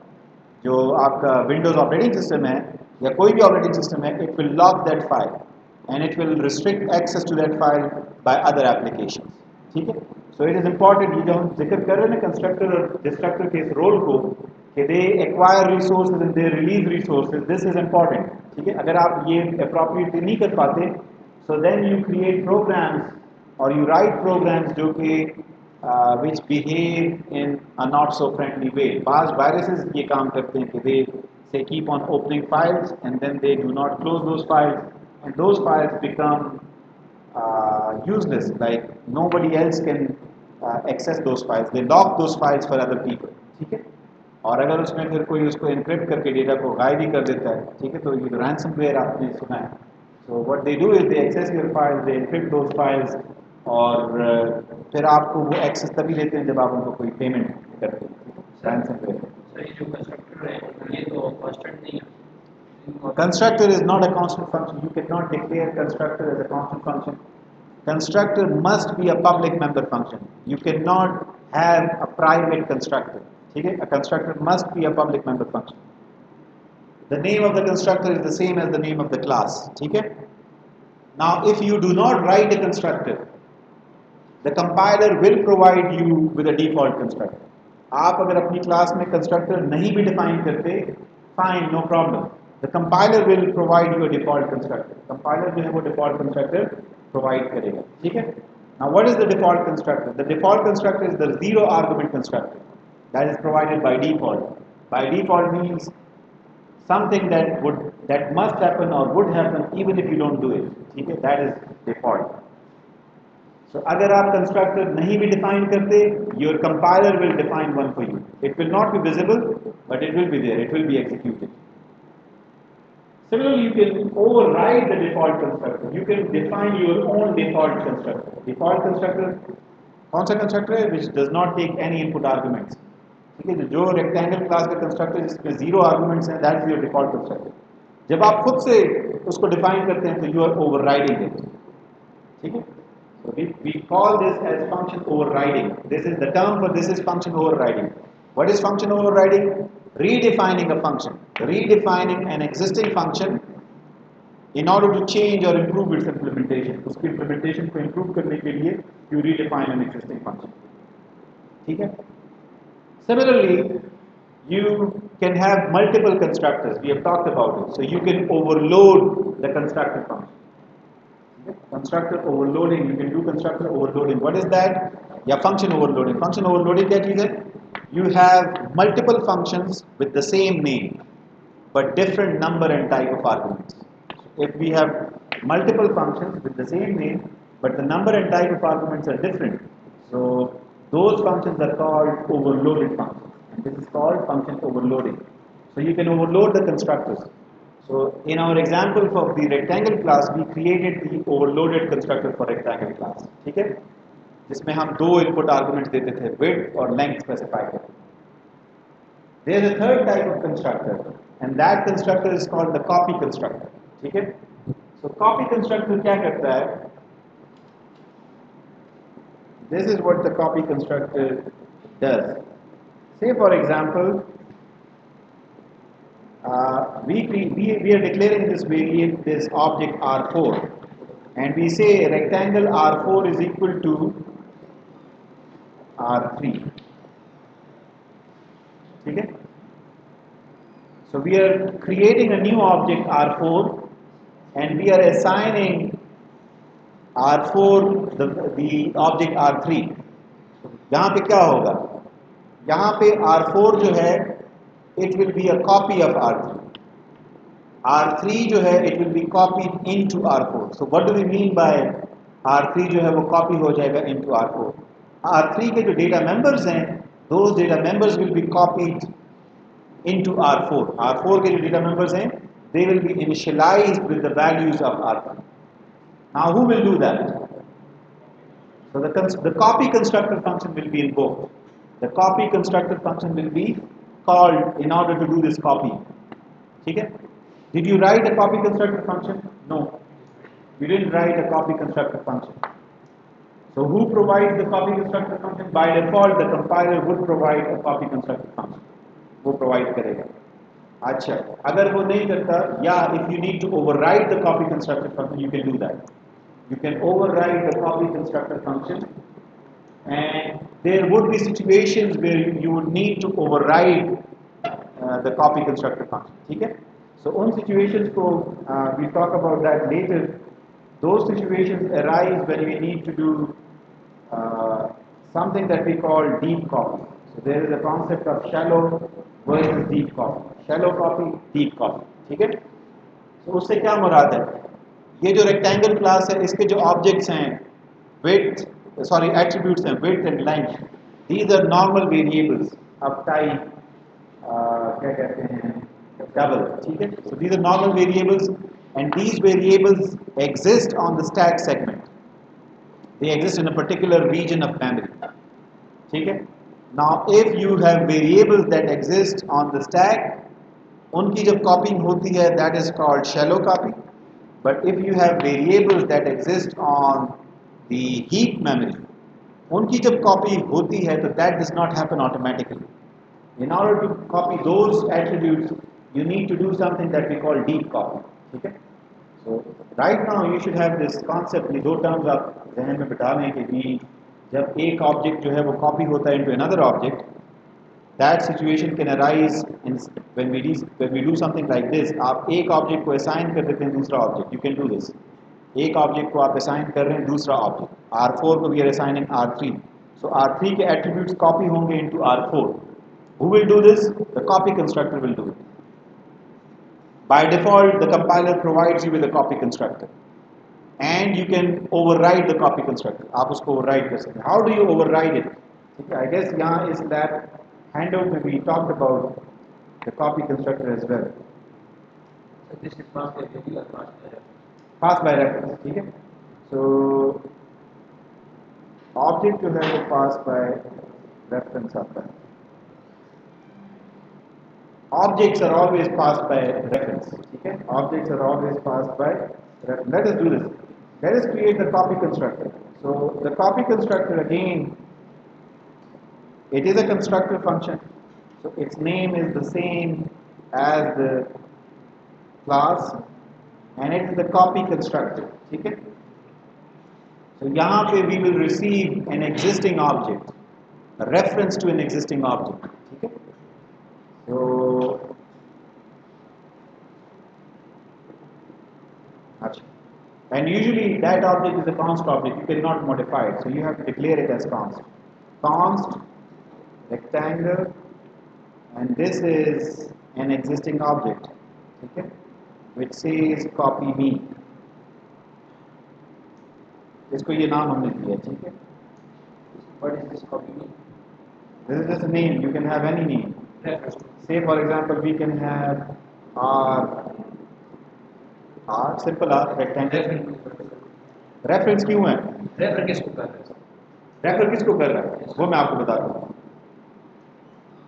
जो आपका Windows ऑपरेटिंग सिस्टम है या कोई भी ऑपरेटिंग सिस्टम है, it will lock that file and it will restrict access to that file by other applications. ठीक है? So it is important, ये जो हम जिक्र कर रहे हैं ना कंस्ट्रक्टर और डिस्ट्रक्टर के इस रोल को कि they acquire resources and they release resources, this is important. ठीक है? अगर आप ये appropriately नहीं कर पाते, so then you create programs or you write programs जो कि which behave in a not so friendly way. बाज़ viruses ये काम करते हैं कि they keep on opening files and then they do not close those files, and those files become useless, like nobody else can access those files. They lock those files for other people. ठीक है? और अगर उसमें फिर कोई उसको encrypt करके data को गायब ही कर देता है, ठीक है, तो ये ransomware आपने सुना है. So what they do is they access your files, they encrypt those files, और फिर आपको वो एक्सेस तभी देते हैं जब आप उनको कोई पेमेंट करते हैं. ransomware. सर ये जो कंस्ट्रक्टर है ये तो कांस्टेंट नहीं है. Constructor is not a constant function. You cannot declare constructor as a constant function. Constructor must be a public member function. You cannot have a private constructor. Okay? A constructor must be a public member function. The name of the constructor is the same as the name of the class. Okay? Now, if you do not write a constructor, the compiler will provide you with a default constructor. आप अगर अपनी class में constructor नहीं भी define करते, fine, no problem, the compiler will provide you a default constructor. Compiler जो है वो डिफॉल्ट कंस्ट्रक्टर प्रोवाइड करेगा. ठीक है. Now what is the default constructor? The default constructor is the zero argument constructor that is provided by default. By default means something that must happen or would happen even if you don't do it. ठीक है, that is default. So अगर आप constructor नहीं भी define करते, your compiler will define one for you. It will not be visible, but it will be there. It will be executed. Similarly, you can override the default constructor. You can define your own default constructor. Default constructor कौन सा constructor है? Which does not take any input arguments. ठीक है, जो rectangle class का constructor जिसमें zero arguments हैं, that is your default constructor. जब आप खुद से उसको डिफाइन करते हैं तो यू आर ओवरराइडिंग इट. ठीक है. So we call this as function overriding. This is the term for this is function overriding. What is function overriding? Redefining a function, redefining an existing function in order to change or improve its implementation. उसकी implementation को improve करने के लिए you redefine an existing function. ठीक है. Similarly, you can have multiple constructors. We have talked about it. So you can overload the constructor function. Constructor overloading. You can do constructor overloading. What is that? Yeah, function overloading. Function overloading क्या चीज़ है? You have multiple functions with the same name, but different number and type of arguments. If we have multiple functions with the same name, but the number and type of arguments are different, so those functions are called overloaded functions, and this is called function overloading. So you can overload the constructors. So in our example for the rectangle class, we created the overloaded constructor for rectangle class. ठीक है, जिसमें हम दो input arguments देते थे, width और length specify करते. There is a third type of constructor, and that constructor is called the copy constructor. ठीक है. So copy constructor क्या करता है? This is what the copy constructor does. Say for example, we are declaring this variable, this object R4, and we say rectangle R4 is equal to R3. ठीक है. So we are creating a new object R4, and we are assigning R4 the object R3. यहाँ पे क्या होगा? यहाँ पे R4 जो है, it will be a copy of R3. R3 जो है, it will be copied into R4. So what do we mean by R3 जो है वो copy हो जाएगा into R4? R3 के जो data members हैं, those data members will be copied into R4. R4 के जो data members हैं, they will be initialized with the values of R3. Now who will do that? So the copy constructor function will be invoked. The copy constructor function will be called in order to do this copy. ठीक है? Did you write a copy constructor function? No. You didn't write a copy constructor function. So who provides the copy constructor function? By default, the compiler would provide a copy constructor function. वो provide करेगा. अच्छा, अगर वो नहीं करता, yeah, if you need to override the copy constructor function, you can do that. You can override the copy constructor function, and there would be situations where you would need to override the copy constructor function. ठीक है? So उन situations को we talk about that later. Those situations arise when we need to do something that we call deep copy. So there is a concept of shallow versus deep copy. Shallow copy, deep copy. ठीक है? So उससे क्या मुराद है? ये जो rectangle class है, इसके जो objects हैं, attributes हैं, width and length, these are normal variables of type क्या कहते हैं, double. ठीक है? So these are normal variables, and these variables exist on the stack segment. They exist in a particular region of memory. ठीक है? Now if you have variables that exist on the stack, उनकी जब copying होती है, that is called shallow copy. But if you have variables that exist on the heap memory, उनकी जब copy होती है, तो that does not happen automatically. In order to copy those attributes, you need to do something that we call deep copy. ठीक है? So right now you should have this concept. ये दो terms आप ज़हन में बिठा लें कि we जब एक ऑब्जेक्ट जो है वो कॉपी होता है into another object, that situation can arise in when we do something like this. आप एक ऑब्जेक्ट को असाइन कर देते हैं दूसरा object, you can do this. एक ऑब्जेक्ट को आप असाइन कर रहे हैं दूसरा ऑब्जेक्ट, R4 को we are assigning R3, so R3 के एट्रीब्यूट्स कॉपी होंगे into R4. Who will do this? The copy constructor will do it. By default, the compiler provides you with a copy constructor, and you can override the copy constructor. आप उसको override कर सकते हैं. How do you override it? ठीक है, I guess यहाँ इस lab handout में we talked about the copy constructor as well. So this is passed by value or passed by reference? Pass by reference, ठीक है. So object जो है वो pass by reference आता है. Objects are always passed by reference. Okay? Objects are always passed by reference. Let us do this. Let us create the copy constructor. So the copy constructor again, it is a constructor function. So its name is the same as the class, and it is the copy constructor. Okay? So यहाँ पे we will receive an existing object, a reference to an existing object. Okay? So and usually that object is a const object, you cannot modify it, so you have to declare it as const. Const rectangle, and this is an existing object, okay, which says copy me. इसको ये नाम हमने दिया, ठीक है. What is this copy me? This is just a name, you can have any name. Reference. Say for example we can have R simple R rectangle. Reference क्यों है? Refer किसको कर रहे हैं? रेफर किसको कर रहा है वो मैं आपको बताता हूँ.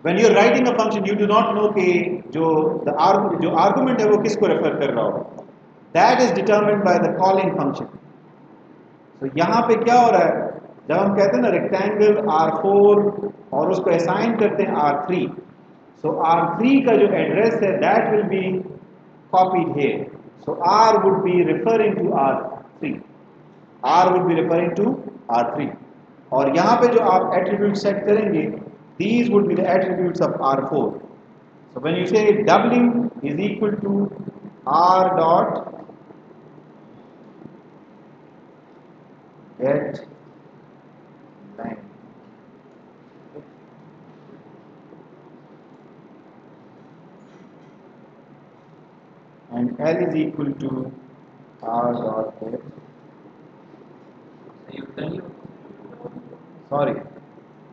When you are writing a function, you do not know कि जो argument है वो किसको रेफर कर रहा होगा. That is determined by the calling function. तो यहाँ पे क्या हो रहा है, जब हम कहते हैं ना रेक्टेंगल R4 और उसको असाइन करते हैं R3, so R3 का जो एड्रेस है that will be copied here. So R would be referring to R3. R would be referring to R3. और यहाँ पे जो आप एट्रीब्यूट सेट करेंगे, these would be the attributes of R4. So when you say W is equal to R dot get line, and L is equal to R dot get. So you tell you. Sorry,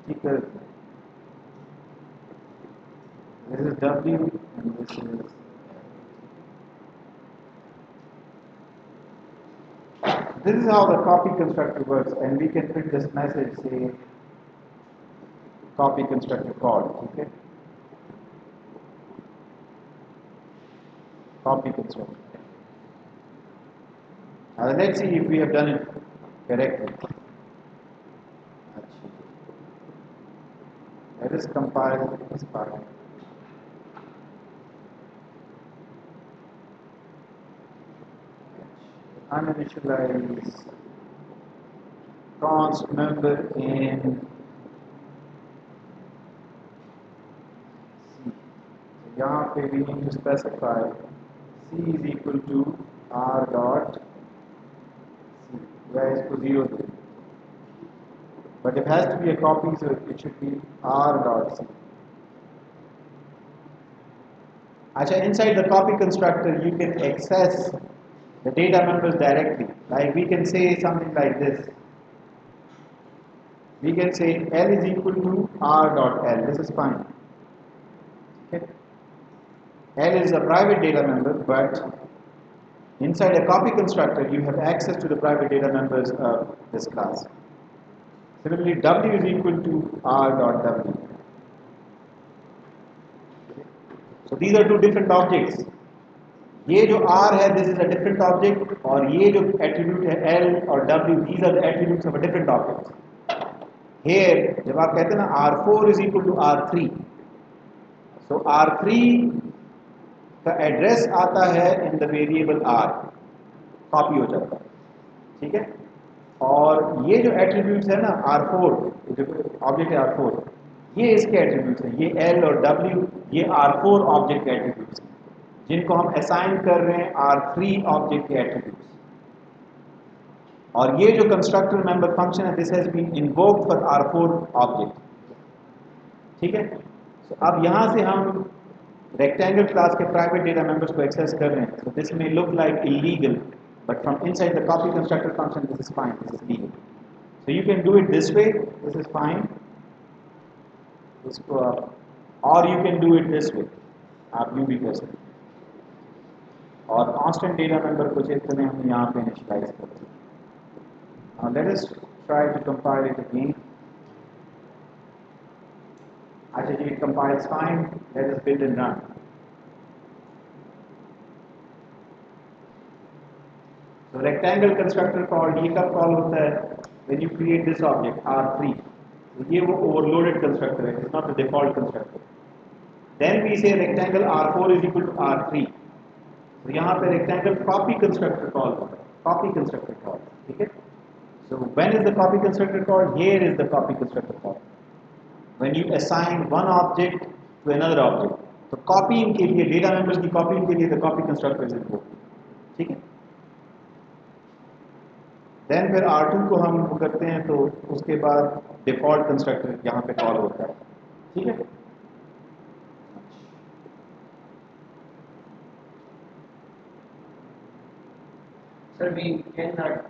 ठीक है. This is W and this is. This is how the copy constructor works, and we can print this message, say copy constructor called. Okay, copy constructor. Now let's see if we have done it correctly. Let us compile this file. Uninitialize const member in C. So यहाँ पे we need to specify C is equal to R dot C. या इसको 0 दे. But it has to be a copy, so it should be R dot C. Actually, inside the copy constructor, you can access the data members directly. Like we can say something like this. We can say L is equal to R dot L. This is fine. Okay. L is a private data member, but inside a copy constructor, you have access to the private data members of this class. Similarly, W is equal to R dot W. So these are two different objects. ये जो R है, this is a different object, और ये जो attribute है L और W, these are the attributes of a different object. Here, जब आप कहते हैं ना R4 is equal to R3, so R3 का एड्रेस आता है in the variable R, copy हो जाता है, ठीक है. और ये जो एट्रीब्यूट्स है ना R4, जो ऑब्जेक्ट है R4, ये इसके एट्रीब्यूट्स हैं, ये L और W, ये R4 ऑब्जेक्ट के एट्रीब्यूट्स हैं, जिनको हम असाइन कर रहे हैं R3 ऑब्जेक्ट के एट्रीब्यूट्स। और ये जो कंस्ट्रक्टर मेंबर फंक्शन है, this has been invoked for R4 object. ठीक है, तो अब यहाँ से हम रेक्टेंगल क्लास के प्राइवेट डेटा मेंबर्स को एक्सेस कर रहे हैं। So this may look like illegal, but from inside the copy constructor function, this is fine, this is legal. So you can do it this way, this is fine. इसको आप, or you can do it this way, आप यूँ भी कर सकते हैं। और constant data member को चेक करें, हम यहाँ पे initialize करते हैं। Now let us try to compile it again. अच्छा जी, it compiles fine. Let us build and run. So rectangle constructor called ये कब कॉल होता है? When you create this object R3. तो ये वो overloaded constructor है, it's not the default constructor. Then we say rectangle R4 is equal to R3. तो यहाँ पे rectangle copy constructor call होता है, copy constructor call, ठीक है? So when is the copy constructor called? Here is the copy constructor call. When you assign one object to another object, तो copying के लिए data members की copying के लिए the copy constructor is invoked, ठीक है? देन फिर R2 को हम करते हैं, तो उसके बाद डिफॉल्ट कंस्ट्रक्टर यहाँ पे कॉल होता है, ठीक है? Sir, we cannot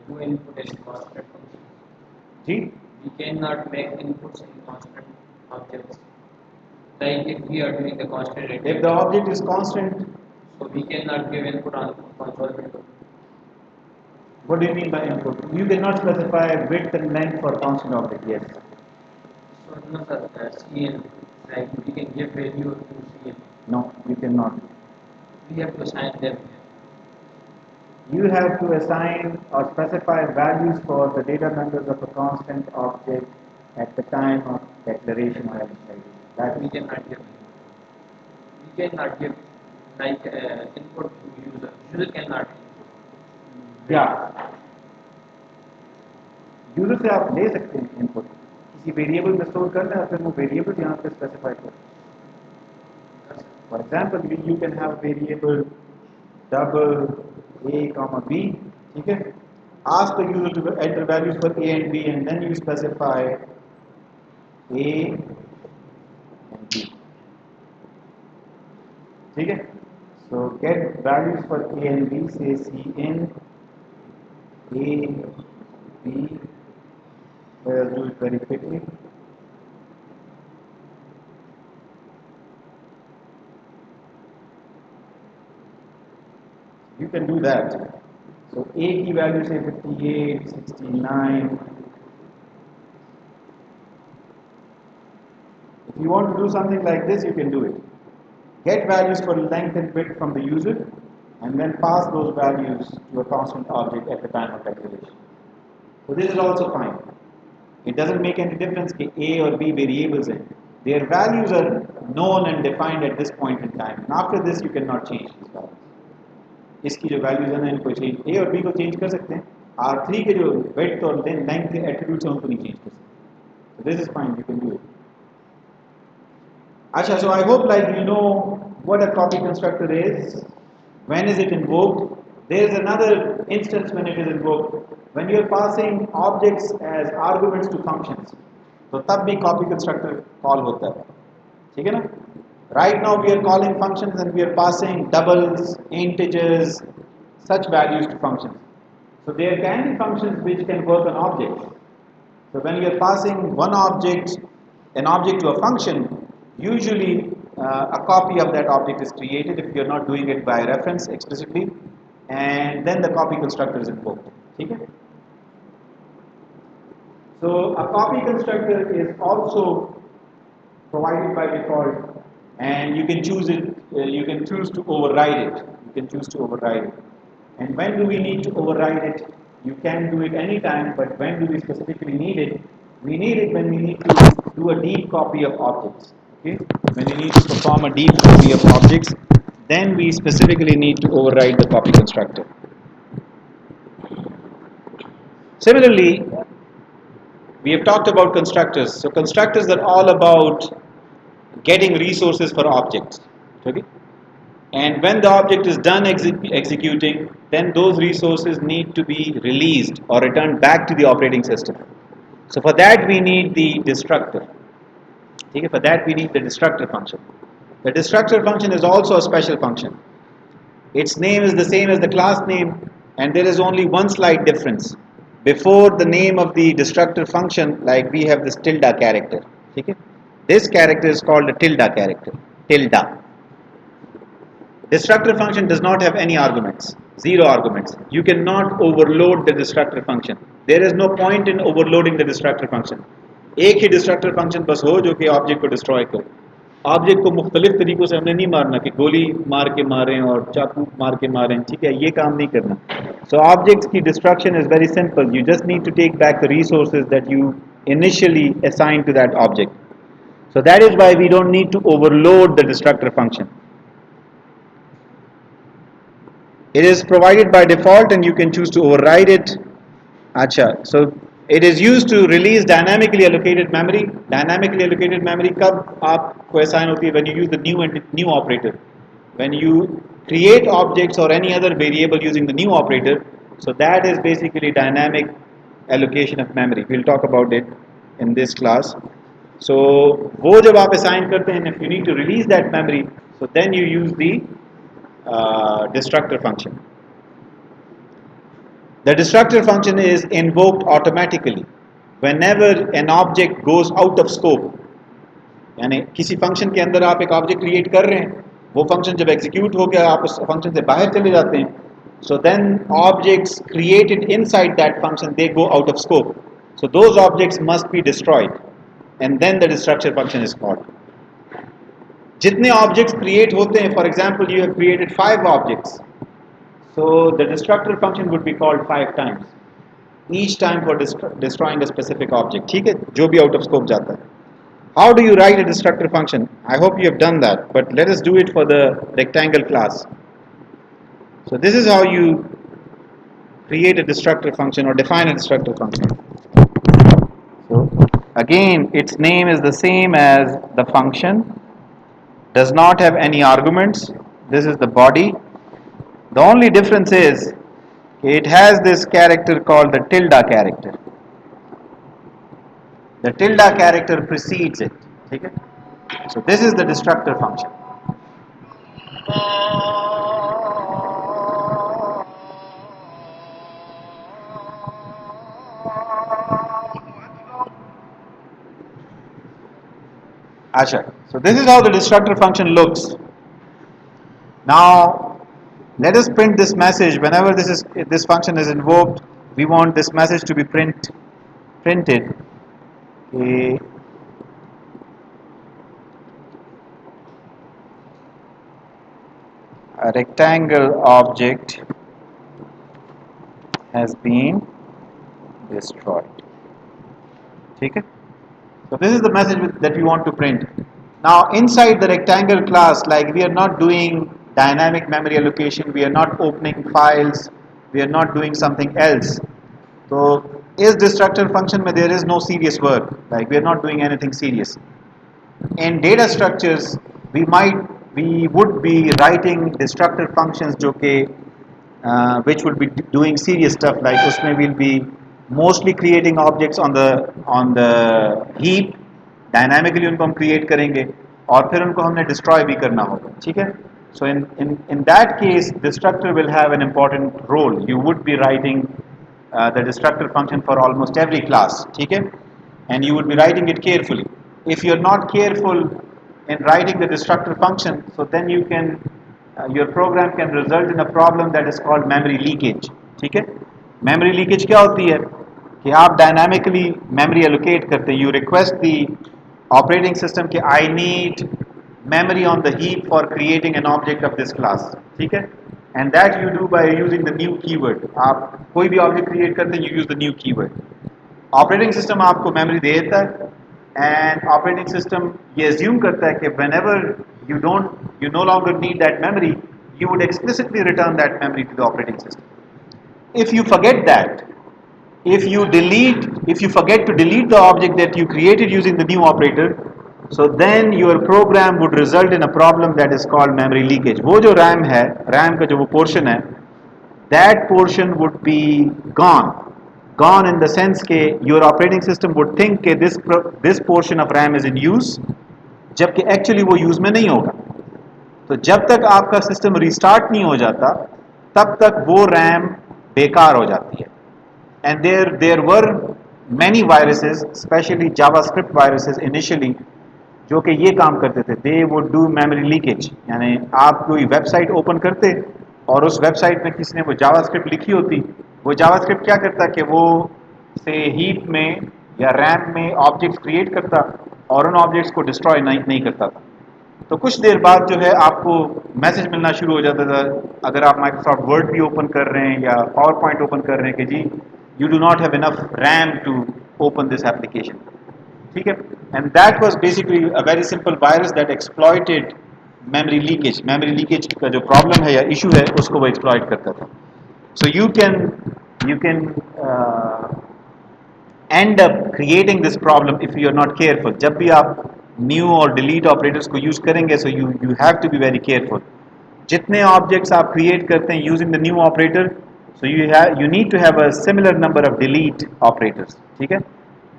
do input as constant function. जी, We cannot make inputs in constant objects. Like if we are doing the constant if rate, the object is constant, so we cannot give input on console window. what do you mean by input? You cannot specify width and length for constant object, yes. So no sir, CN, like we can give value to CN. No, you cannot. We have to assign them. You have to assign or specify values for the data members of a constant object at the time of declaration or initialization. That We is, cannot give. We cannot give like input to user. User cannot. yeah. User से आप ले सकते हैं input, किसी variable में store करना है, फिर वो वेरिएबल यहाँ पे स्पेसिफाई कर। For example you can have variable double a comma b, ठीक है? Ask the user to enter values for a and b, and then you specify a and b, ठीक है? So get values for a and b, say cn a b. Let us do it very quickly. You can do that. So A की value say 58, 69. If you want to do something like this, you can do it. Get values for length and width from the user, and then pass those values to a constant object at the time of declaration. So this is also fine. It doesn't make any difference कि A or B variables हैं. Their values are known and defined at this point in time. And after this, you cannot change these values. इसकी जो values हैं इनको change, ए और B को change कर सकते हैं, R3 के जो विड्थ और लेंथ के एट्रीब्यूट्स हैं उनको नहीं चेंज कर सकते। This is fine, you can do it. अच्छा, so I hope like you know what a copy constructor is, when is it invoked, there is another instance when it is invoked, when you are passing objects as arguments to functions, तो तब भी copy constructor call होता है, ठीक है ना? Right now we are calling functions and we are passing doubles, integers, such values to functions. So there can be functions which can work on objects. So when you are passing an object to a function, usually a copy of that object is created if you are not doing it by reference explicitly, and then the copy constructor is invoked. Okay? So a copy constructor is also provided by default, and you can choose it, you can choose to override it, you can choose to override it. And when do we need to override it? You can do it anytime, but when do we specifically need it? We need it when we need to do a deep copy of objects, okay? When we need to perform a deep copy of objects, then we specifically need to override the copy constructor. Similarly, we have talked about constructors. So constructors are all about getting resources for objects. Okay? And when the object is done executing, then those resources need to be released or returned back to the operating system. So for that we need the destructor. Okay? For that we need the destructor function. The destructor function is also a special function. Its name is the same as the class name, and there is only one slight difference. Before the name of the destructor function, like we have this tilde character. Okay? This character is called a tilde character. Tilde. Destructor function does not have any arguments. Zero arguments. You cannot overload the destructor function. There is no point in overloading the destructor function. एक ही destructor function बस हो जो कि object को destroy करे. Object को मुख्तलिफ तरीकों से हमने नहीं मारना कि गोली मार के मारें और चाकू मार के मारें. ठीक है, ये काम नहीं करना. So objects की destruction is very simple. You just need to take back the resources that you initially assigned to that object. So that is why we don't need to overload the destructor function. It is provided by default and you can choose to override it. Acha. So it is used to release dynamically allocated memory. Dynamically allocated memory कब आपको assign होती है? When you use the new operator. When you create objects or any other variable using the new operator, so that is basically dynamic allocation of memory. We'll talk about it in this class. So वो जब आप assign करते हैं, if you need to release that memory, so then you use the destructor function. The destructor function is invoked automatically whenever an object goes out of scope. यानी किसी function के अंदर आप एक ऑब्जेक्ट क्रिएट कर रहे हैं, वो फंक्शन जब एग्जीक्यूट हो गया आप उस फंक्शन से बाहर चले जाते हैं, so then objects created inside that function they go out of scope. So those objects must be destroyed, and then the destructure function is called. जितने ऑब्जेक्ट्स क्रिएट होते हैं, for example you have created 5 objects, so the destructor function would be called 5 times, each time for destroying a specific object. ठीक है, जो भी out of scope जाता है. How do you write a destructor function? I hope you have done that, but let us do it for the rectangle class. So this is how you create a destructor function or define a destructor function. So again, its name is the same as the function, does not have any arguments. This is the body. The only difference is it has this character called the tilde character. The tilde character precedes it. Okay? So this is the destructor function. Asha. So this is how the destructor function looks. Now let us print this message. Whenever this function is invoked, we want this message to be printed. A rectangle object has been destroyed. Okay? So this is the message that we want to print. Now inside the rectangle class, like we are not doing dynamic memory allocation, we are not opening files, we are not doing something else. So is destructor function where there is no serious work, like we are not doing anything serious. In data structures, we would be writing destructor functions which would be doing serious stuff, like usme we'll be mostly creating objects on the heap, dynamically उनको हम create करेंगे और फिर उनको हमने destroy भी करना होगा. ठीक है? So in that case, destructor will have an important role. You would be writing the destructor function for almost every class. ठीक है? And you would be writing it carefully. If you're not careful in writing the destructor function, so then your program can result in a problem that is called memory leakage. ठीक है? Memory leakage क्या होती है? कि आप dynamically memory allocate करते हैं. You request the operating system कि I need memory on the heap for creating an object of this class. ठीक है? And that you do by using the new keyword. आप कोई भी object create करते हैं, you use the new keyword. Operating system आपको memory दे देता है, and operating system ये assume करता है कि whenever you no longer need that memory, you would explicitly return that memory to the operating system. If you forget that, if you forget to delete the object that you created using the new operator, so then your program would result in a problem that is called memory leakage. वो जो RAM है, RAM का जो वो portion है, that portion would be gone in the sense के your operating system would think कि this portion of RAM is in use, जबकि actually वो use में नहीं होगा. तो जब तक आपका सिस्टम रिस्टार्ट नहीं हो जाता, तब तक वो रैम बेकार हो जाती है. And there were many viruses, specially JavaScript viruses initially, जो कि ये काम करते थे. They would do memory leakage. यानी आप कोई वेबसाइट ओपन करते और उस वेबसाइट में किसी ने वो जावास्क्रिप्ट लिखी होती, वो जावास्क्रिप्ट क्या करता कि वो से हीप में या रैम में ऑब्जेक्ट्स क्रिएट करता और उन ऑब्जेक्ट्स को डिस्ट्रॉय नहीं करता था. तो कुछ देर बाद जो है आपको मैसेज मिलना शुरू हो जाता था, अगर आप माइक्रोसॉफ्ट वर्ड भी ओपन कर रहे हैं या पावर पॉइंट ओपन कर रहे हैं, कि जी you do not have enough RAM to open this application. ठीक है. And that was basically a very simple virus that exploited memory leakage. Memory leakage का जो प्रॉब्लम है या इशू है, उसको वो एक्सप्लॉइट करता था. So you can end up creating this problem if you are not careful. जब भी आप new और delete operators को use करेंगे, so you have to be very careful. जितने objects आप create करते हैं using the new operator, so you need to have a similar number of delete operators. ठीक है.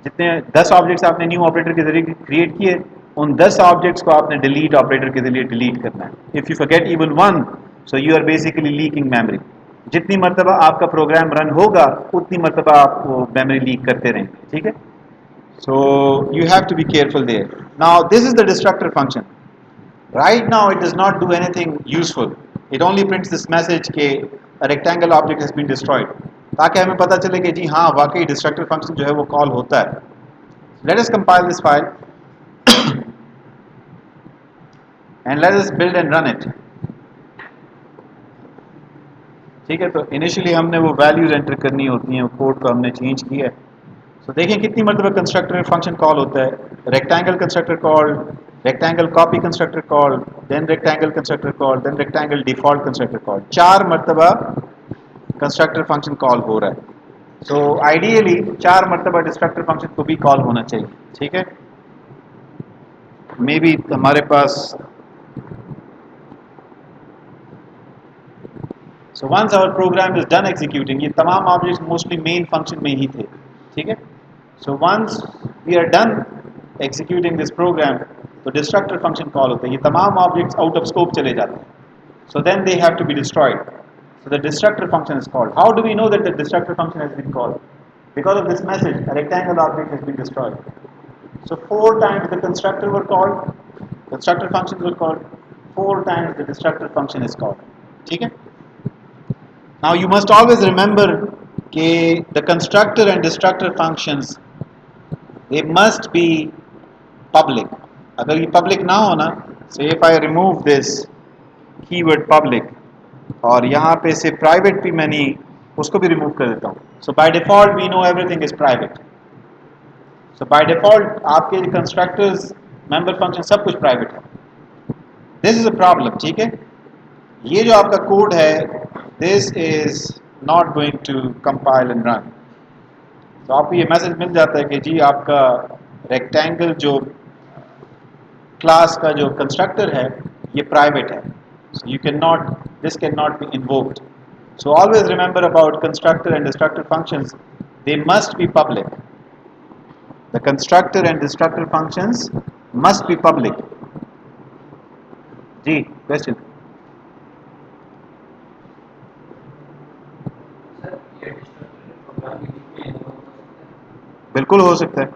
जितने 10 objects आपने new operator के जरिए create किए, उन 10 objects को आपने delete operator के जरिए delete करना है. If you forget even one, so you are basically leaking memory. जितनी मरतबा आपका प्रोग्राम रन होगा, उतनी मरतबा आप वो मेमोरी लीक करते रहेंगे. ठीक है. So you have to be careful there. Now this is the destructor function. Right now it does not do anything useful. It only prints this message के a rectangle object has been destroyed, ताकि हमें पता चले कि जी हाँ, वाकई destructor function जो है वो कॉल होता है. Let us compile this file and let us build and run it. ठीक है. तो इनिशियली हमने वो वैल्यूज एंटर करनी होती हैं, कोड को हमने चेंज किया है. तो देखें कितनी मरतबा कंस्ट्रक्टर फंक्शन कॉल होता है. Rectangle constructor call, rectangle copy constructor call, then rectangle constructor call, then rectangle default constructor call. 4 मरतबा कंस्ट्रक्टर फंक्शन कॉल हो रहा है. सो आइडियली 4 मरतबा डिस्ट्रक्टर फंक्शन को भी कॉल होना चाहिए. ठीक है. मे बी हमारे पास So once our program is done executing, ये तमाम ऑब्जेक्ट्स मोस्टली मेन फंक्शन में ही थे. ठीक है. So once we are done executing this program, तो डिस्ट्रक्टर फंक्शन कॉल होता है. ये तमाम ऑब्जेक्ट्स आउट ऑफ स्कोप चले जाते हैं. So then they have to be destroyed. So the destructor function is called. How do we know that the destructor function has been called? Because of this message, a rectangle object has been destroyed. So 4 times the constructor were called, constructor functions were called, 4 times the destructor function is called. ठीक है. Now you must always remember that the constructor and destructor functions, they must be public. अगर ये public ना हो ना, so if I remove this keyword public और यहाँ पे से private भी मैंने उसको भी remove कर देता हूँ. So by default we know everything is private. So by default आपके constructors, member function सब कुछ private है. This is a problem. ठीक है. ये जो आपका कोड है, this is not going to compile and run. तो आपको ये मैसेज मिल जाता है कि जी आपका रेक्टेंगल जो क्लास का जो कंस्ट्रक्टर है, ये प्राइवेट है. So you cannot, this cannot be invoked. So always remember about constructor and destructor functions, they must be public. The constructor and destructor functions must be public. Ji, question. बिल्कुल हो सकता है.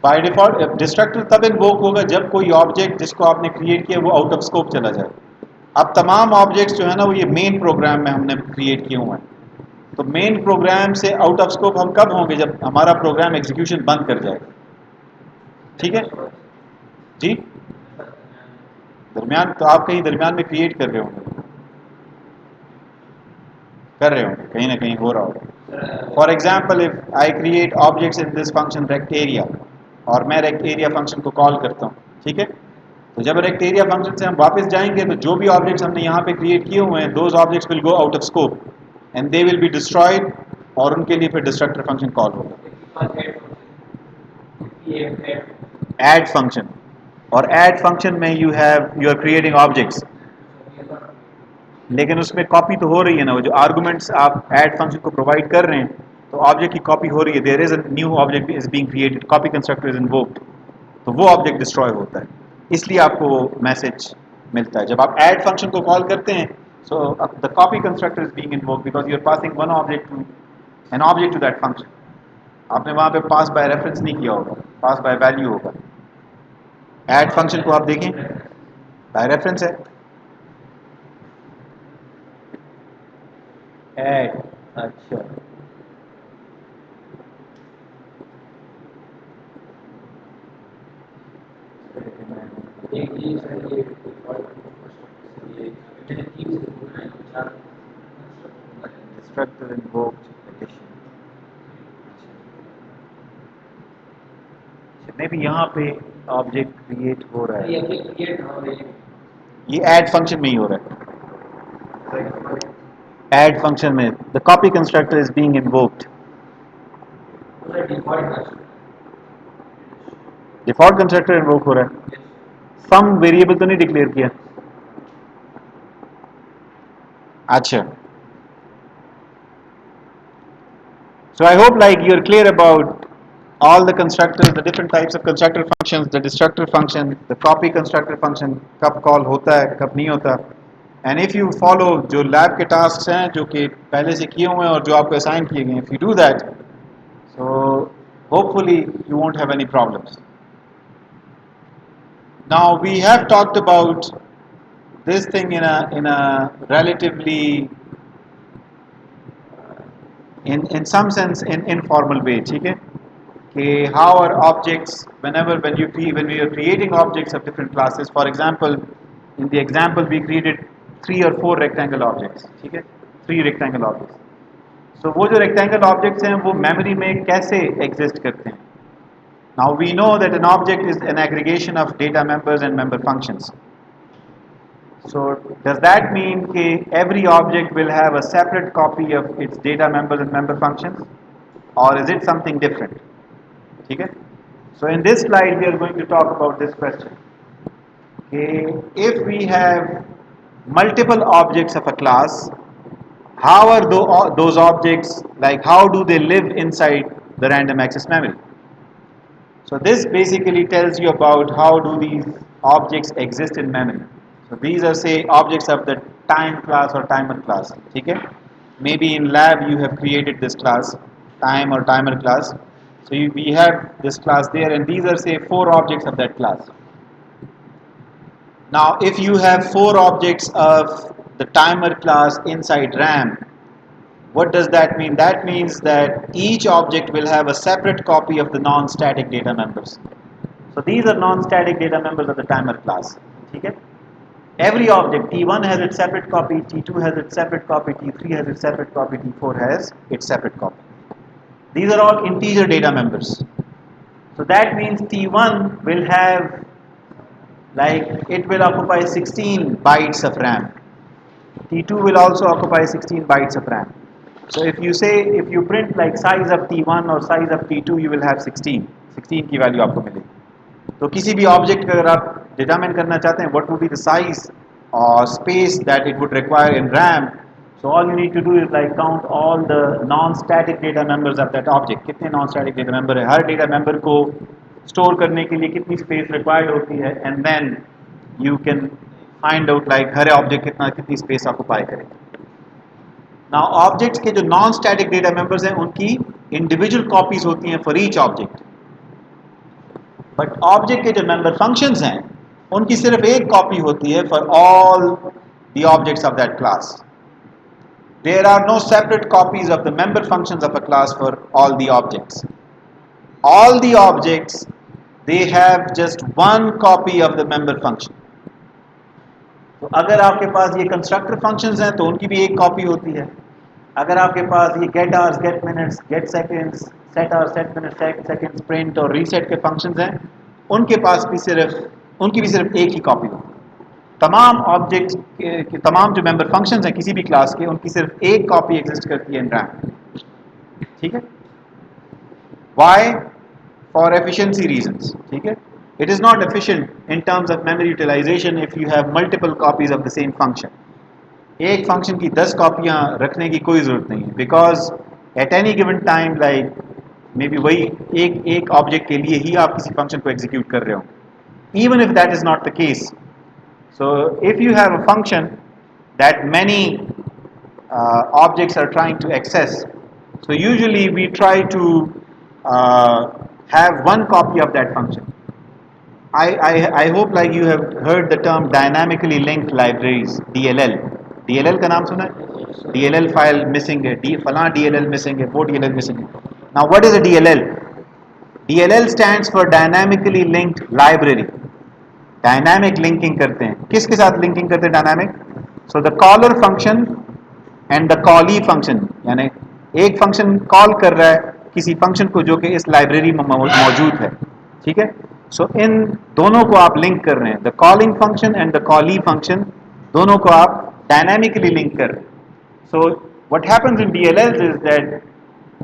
By default destructor तब invoke होगा जब कोई object जिसको आपने क्रिएट किया वो आउट ऑफ स्कोप चला जाए. अब तमाम ऑब्जेक्ट्स जो है ना, वो ये मेन प्रोग्राम में हमने क्रिएट किए हुए हैं. तो मेन प्रोग्राम से आउट ऑफ स्कोप हम कब होंगे? जब हमारा प्रोग्राम एग्जीक्यूशन बंद कर जाएगा. ठीक है जी. दरमियान तो आप कहीं दरमियान में क्रिएट कर रहे होंगे, कहीं ना कहीं हो रहा होगा. For example, if I create objects in this function rect area और मैं रेक्ट एरिया फंक्शन को कॉल करता हूँ. ठीक है. तो जब रेक्ट एरिया फंक्शन से हम वापस जाएंगे, तो जो भी ऑब्जेक्ट्स हमने यहाँ पे क्रिएट किए हुए हैं, those objects will go out of scope. And they will be destroyed, और उनके लिए फिर डिस्ट्रक्टर फंक्शन कॉल होगा, ऐड फंक्शन। और ऐड फंक्शन में यू आर क्रिएटिंग ऑब्जेक्ट्स, लेकिन उसमें कॉपी तो हो रही है ना, वो जो आर्गुमेंट्स आप ऐड फंक्शन को प्रोवाइड कर रहे हैं, तो ऑब्जेक्ट की कॉपी हो रही है, there is a new object is being created, copy constructor is invoked, तो वो ऑब्जेक्ट डिस्ट्रॉय होता है, इसलिए आपको वो मैसेज मिलता है जब आप ऐड फंक्शन को कॉल करते हैं। So the copy constructor is being invoked because you are passing one object to an object to that function. आपने वहां पे पास बाय रेफरेंस नहीं किया होगा, पास बाय वैल्यू होगा। ऐड फंक्शन को आप देखें, बाय रेफरेंस है ऐड। अच्छा, डिस्ट्रक्टर इन्वोक्ड एडिशन, मे भी यहाँ पे ऑब्जेक्ट क्रिएट हो रहा है, ये ऐड फंक्शन में ही हो रहा है, ऐड फंक्शन में the copy constructor is being invoked. Default constructor invoke हो रहा है, सम वेरिएबल तो नहीं डिक्लेयर किया। अच्छा, so I hope like you're clear about all the constructors, the different types of constructor functions, the destructor function, the copy constructor function, कब call होता है कब नहीं होता। एंड इफ यू फॉलो जो लैब के टास्क हैं जो कि पहले से किए हुए हैं और जो आपको असाइन किए गए हैं, if you do that, so hopefully you won't have any problems. Now we have talked about this thing in a relatively in some sense in informal way, ठीक है, कि how are objects whenever when we are creating objects of different classes, for example in the example we created 3 or 4 rectangle objects, ठीक है, 3 rectangle objects। so वो जो rectangle objects हैं वो memory में कैसे exist करते हैं। now we know that an object is an aggregation of data members and member functions, so does that mean that every object will have a separate copy of its data members and member functions, or is it something different? ठीक है, so in this slide we are going to talk about this question, okay, if we have multiple objects of a class, how are those objects, like how do they live inside the random access memory? So this basically tells you about how do these objects exist in memory. So these are say objects of the time class or timer class. Okay? Maybe in lab you have created this class, time or timer class. So we have this class there, and these are say 4 objects of that class. Now if you have 4 objects of the timer class inside RAM, what does that mean? That means that each object will have a separate copy of the non-static data members. So these are non-static data members of the timer class. Okay? Every object, T1 has its separate copy, T2 has its separate copy, T3 has its separate copy, T4 has its separate copy. These are all integer data members. So that means T1 will have, like, it will occupy 16 bytes of RAM. T2 will also occupy 16 bytes of RAM. So if you print like size of T1 or size of T2, you will have 16 की value आपको मिलेगी। तो किसी भी object का अगर आप determine करना चाहते हैं what would be the size और space that it would require in RAM, so all you need to do is like count all the non-static data members of that object, कितने non-static data member है, हर data member को store करने के लिए कितनी space required होती है, and then you can find out like हर ऑब्जेक्ट कितनी स्पेस ऑक्युपाई करेगा। नाउ ऑब्जेक्ट्स के जो नॉन स्टैटिक डेटा मेंबर्स हैं उनकी इंडिविजुअल कॉपीज होती हैं for each object, but object के जो मेंबर फंक्शंस हैं उनकी सिर्फ एक कॉपी होती है for all the objects of that class. There are no separate copies of the member functions of a class for all the objects. All the objects they have just one copy of the member function. तो अगर आपके पास ये constructor functions हैं तो उनकी भी एक कॉपी होती है। अगर आपके पास ये get hours, get minutes, get seconds, set hours, set minutes, set seconds, print और रीसेट के फंक्शंस हैं, उनकी भी सिर्फ एक ही कॉपी होती है। तमाम ऑब्जेक्ट्स के तमाम जो मेंबर फंक्शंस हैं किसी भी क्लास के, उनकी सिर्फ एक कॉपी एग्जिस्ट करती है इन रैम। ठीक है, वाई? For efficiency reasons. ठीक है, it is not efficient in terms of memory utilization if you have multiple copies of the same function. एक फंक्शन की 10 कॉपियां रखने की कोई जरूरत नहीं है, because at any given time like may be वही एक ऑब्जेक्ट के लिए ही आप किसी फंक्शन को एग्जीक्यूट कर रहे हो, even if that is not the case. So if you have a function that many objects are trying to access, so usually we try to uh, have one copy of that function. I hope like you have heard the term dynamically linked libraries, DLL. DLL का नाम सुना है? DLL file missing है, फला DLL missing है, वो DLL missing है. Now what is a DLL? DLL stands for dynamically linked library. Dynamic linking करते हैं, किसके साथ लिंकिंग करते हैं dynamic? So the caller function and the callee function, यानी एक फंक्शन कॉल कर रहा है किसी फंक्शन को जो कि इस लाइब्रेरी में मौजूद है। ठीक है, सो इन दोनों को आप लिंक कर रहे हैं, the calling function and the callee function, दोनों को आप डायनामिकली लिंक कर रहे हैं। So what happens in DLLs is that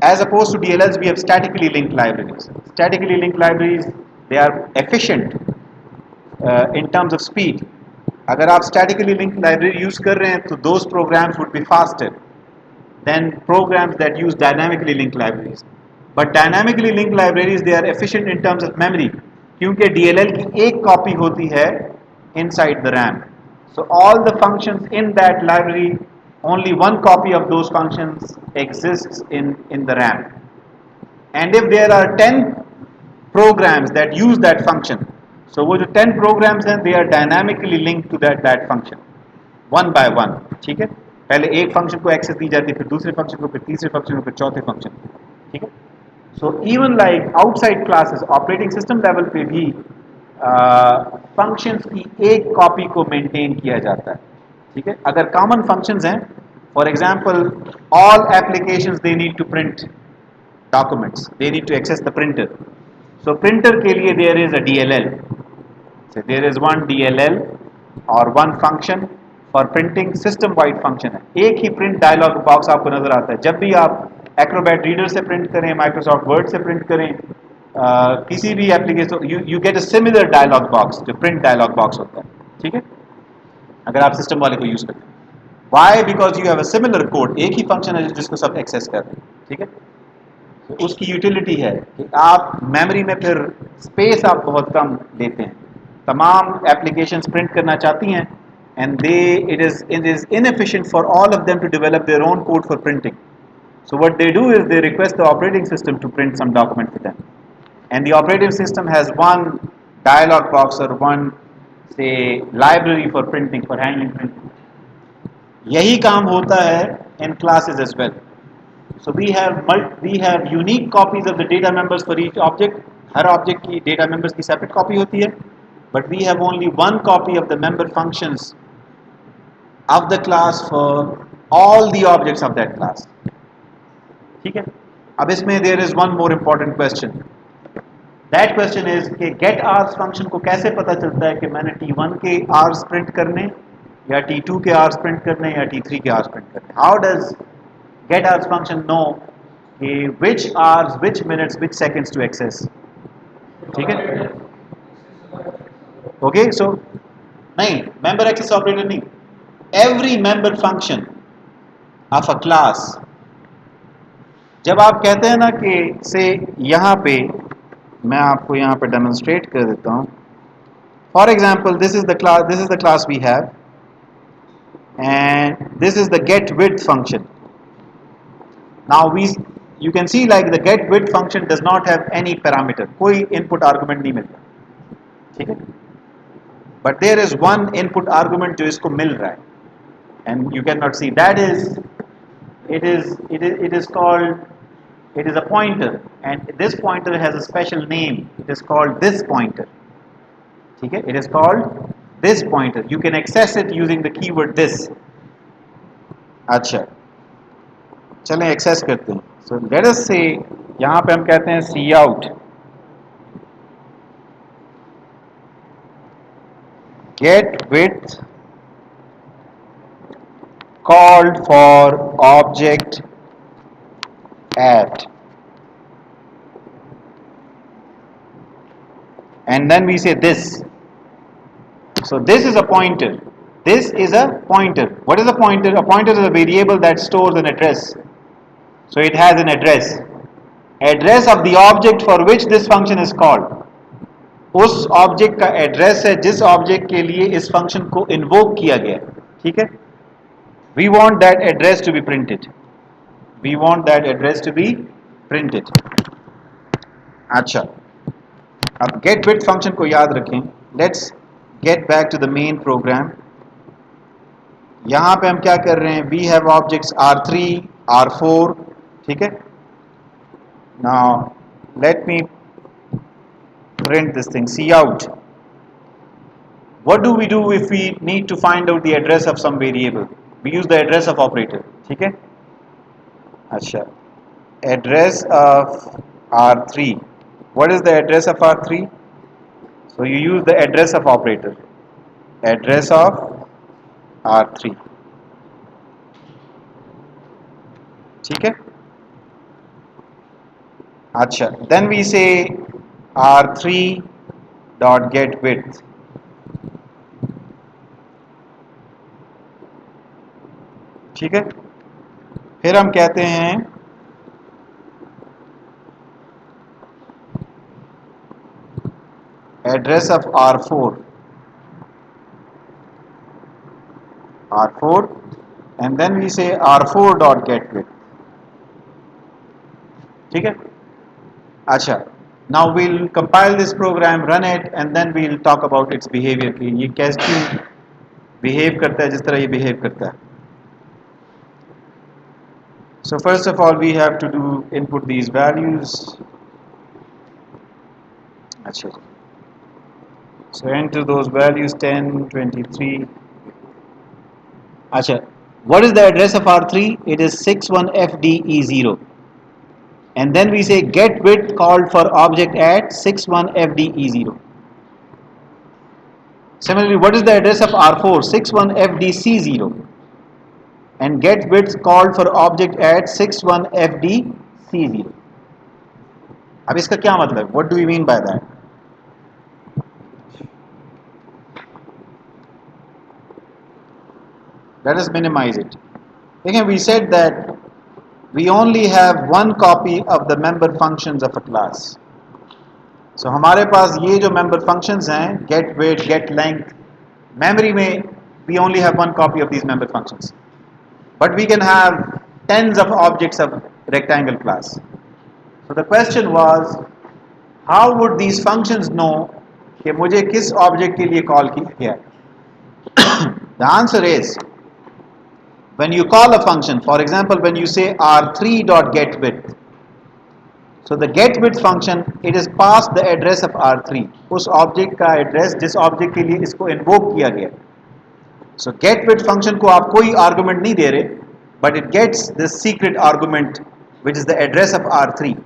as opposed to DLLs we have statically linked libraries. Statically linked libraries, they are efficient in terms of speed. अगर आप statically linked library use कर रहे हैं तो those programs would be faster than programs that use dynamically linked libraries. But dynamically linked libraries they are efficient in terms of memory, क्योंकि DLL की एक copy होती है inside the RAM. So all the functions in that library, only one copy of those functions exists in the RAM. And if there are 10 programs that use that function, so वो जो 10 programs हैं they are dynamically linked to that function one by one. ठीक है, पहले एक function को access दी जाती है, फिर दूसरे फंक्शन को, फिर तीसरे फंक्शन को, फिर चौथे फंक्शन। ठीक है, so even like outside classes operating system level पे भी फंक्शंस की एक कॉपी को मेंटेन किया जाता है। ठीक है, अगर कॉमन फंक्शंस हैं, for example all applications they need to print documents, they need to access the printer. So printer के लिए there is a DLL. So there is one DLL or one function for printing, system wide function है। एक ही print dialog box आपको नजर आता है जब भी आप Acrobat Reader से print करें, Microsoft Word से print करें, किसी भी application you get a similar dialog box, जो print dialog box होता है। ठीक है, अगर आप सिस्टम वाले को यूज करते हैं। Why? Because you have a similar code, एक ही फंक्शन है जिसको सब एक्सेस कर रहे हैं। ठीक है, उसकी यूटिलिटी है कि आप मेमोरी में फिर स्पेस आप बहुत कम लेते हैं। तमाम एप्लीकेशंस प्रिंट करना चाहती हैं and it is inefficient for all of them to develop their own code for printing. So what they do is they request the operating system to print some document for them, and the operating system has one dialog box और one say library for printing, for handling printing. यही काम होता है in classes as well. So we have unique copies of the data members for each object. Her object की data members की separate copy होती है, but we have only one copy of the member functions of the class for all the objects of that class. ठीक है, अब इसमें there is one more important question. That question is कि get hours function को कैसे पता चलता है कि मैंने T1 के hours print करने या T2 के hours print करने या T3 के hours print करने? How does get hours function know which hours, which minutes, which seconds to access? ठीक है, ओके, सो नहीं, member access operator नहीं, every member function of a class, जब आप कहते हैं ना कि से यहाँ पे मैं आपको यहाँ पे डेमोन्स्ट्रेट कर देता हूँ। For example this is the class we have and this is the get width function. Now you can see like the get width function does not have any parameter, कोई input argument नहीं मिलता। ठीक है, but there is one input argument जो इसको मिल रहा है, and you cannot see that it is called, it is a pointer, and this pointer has a special name, it is called this pointer। ठीक है, it is called this pointer, you can access it using the keyword this। अच्छा, चलें access करते हैं। So let us से यहाँ पे हम कहते हैं cout get width called for object at, and then we say this. So this is a pointer. This is a pointer. What is a pointer? A pointer is a variable that stores an address. So it has an address. Address of the object for which this function is called. उस object का address है जिस object के लिए इस function को invoke किया गया. ठीक है. We want that address to be printed. We want that address to be printed. अच्छा, अब get bit फंक्शन को याद रखें. Let's get back to the main program. यहां पे हम क्या कर रहे हैं? We have objects R3, R4. ठीक है. Now let me print this thing. See out. What do we do if we need to find out the address of some variable? We use the address of operator. ठीक है. अच्छा, address of R3. What is the address of R3? So you use the address of operator. Address of R3. ठीक है. अच्छा, then we say R3 dot get width. ठीक है. फिर हम कहते हैं address of R4, R4, and then we say R4 dot get width. ठीक है. अच्छा, now we'll compile this program, run it, and then we'll talk about its behavior कि ये कैसे behave करता है जिस तरह ये behave करता है. So first of all we have to do input these values. अच्छा, so enter those values 10, 23. अच्छा, what is the address of R3? It is 61FDE0. And then we say get width called for object at 61FDE0. Similarly, what is the address of R4? 61FDC0. And get width called for object at 61FDC0. अब इसका क्या मतलब? What do we mean by that? Let us minimize it. Again, we said that we only have one copy of the member functions of a class. So हमारे पास ये जो member functions हैं, get width, get length, memory में we only have one copy of these member functions. But we can have tens of objects of rectangle class. So the question was, how would these functions know कि मुझे किस object के लिए call किया गया? The answer is, when you call a function, for example, when you say R3 dot get width, so the get width function, it is passed the address of R3, उस object का address जिस object के लिए इसको invoke किया गया. So get width function को आप कोई argument नहीं दे रहे, but it gets this secret argument which is the address of R3.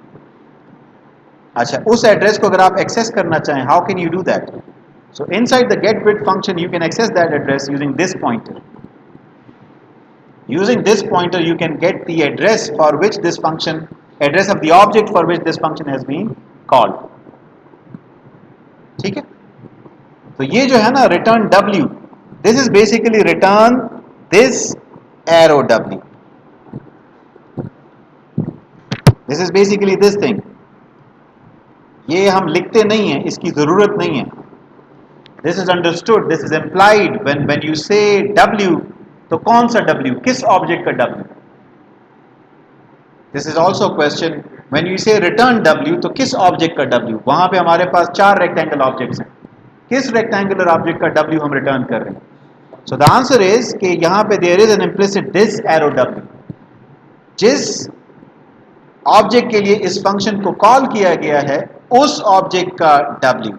अच्छा, उस address को अगर आप access करना चाहें, how can you do that? So inside the get width function you can access that address using this pointer. Using this pointer you can get the address for which this function, address of the object for which this function has been called. ठीक है. तो ये जो है ना return W, this is basically return this arrow W. This is basically this thing. ये हम लिखते नहीं हैं, इसकी जरूरत नहीं है. This is understood, this is implied when you say W, तो कौन सा W, किस ऑब्जेक्ट का W? This is also a question. When you say return W, तो किस ऑब्जेक्ट का W? वहां पे हमारे पास 4 रेक्टेंगल ऑब्जेक्ट्स हैं. किस रेक्टेंगुलर ऑब्जेक्ट का W हम रिटर्न कर रहे हैं? So the answer is कि यहाँ पे there is an implicit this arrow W. जिस ऑब्जेक्ट के लिए इस फंक्शन को कॉल किया गया है उस ऑब्जेक्ट का W.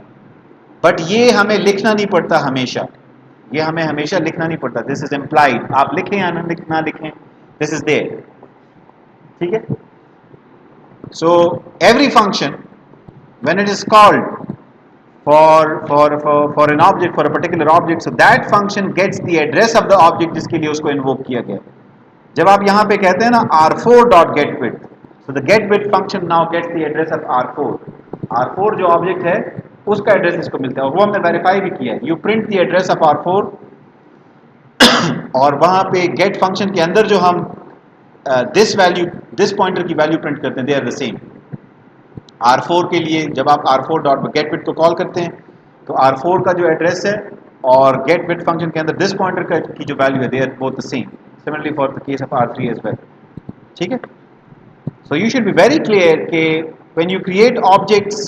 बट ये हमें लिखना नहीं पड़ता हमेशा. ये हमें हमेशा लिखना नहीं पड़ता. This is implied. आप लिखें या ना लिखें, दिस इज देयर. ठीक है. So every function when it is called for an object, for a particular object, so that function gets the address of the object जिसके लिए उसको invoke किया गया. जब आप यहाँ पे कहते हैं ना r4 dot get width, so the get width function now gets the address of r4. r4 जो ऑब्जेक्ट है उसका एड्रेस इसको मिलता है और वो हमने वेरीफाई भी किया है. You print the address of r4 और वहां पे गेट फंक्शन के अंदर जो हम दिस पॉइंटर की वैल्यू प्रिंट करते हैं, they are the same. r4 के लिए जब आप r4 डॉट गेट विड्थ को कॉल करते हैं तो r4 का जो एड्रेस है और गेट विड्थ फंक्शन के अंदर दिस पॉइंटर की जो वैल्यू है, they are both the same. Similarly for the case of r3 as well. ठीक है. So you should be very clear कि when you create objects,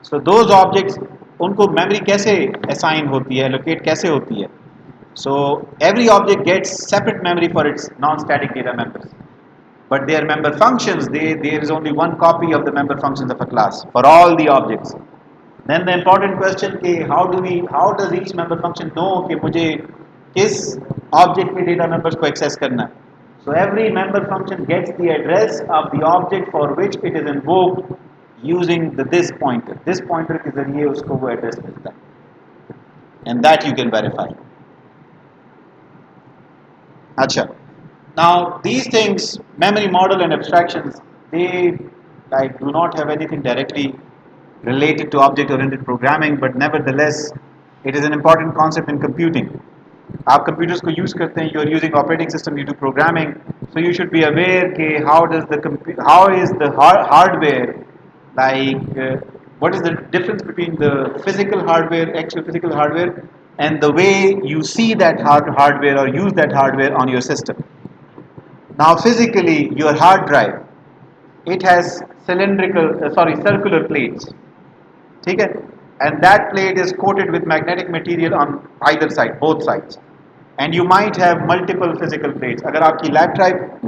so those objects उनको memory कैसे असाइन होती है, लोकेट कैसे होती है. So every object gets separate memory for its non-static data members, but their member functions, there is only one copy of the member functions of a class for all the objects. Then the important question कि how does each member function know कि मुझे किस object के data members को access करना है. So every member function gets the address of the object for which it is invoked using this pointer. This pointer के जरिए उसको वो address मिलता है, and that you can verify. Acha. Now these things, memory model and abstractions, they like do not have anything directly related to object-oriented programming, but nevertheless, it is an important concept in computing. आप computers को use करते हैं, you are using operating system, you do programming, so you should be aware कि how is the hardware like what is the difference between the actual physical hardware, and the way you see that hardware or use that hardware on your system. Now physically, your hard drive, it has circular plates, okay? And that plate is coated with magnetic material on either side, both sides. And you might have multiple physical plates. अगर आपकी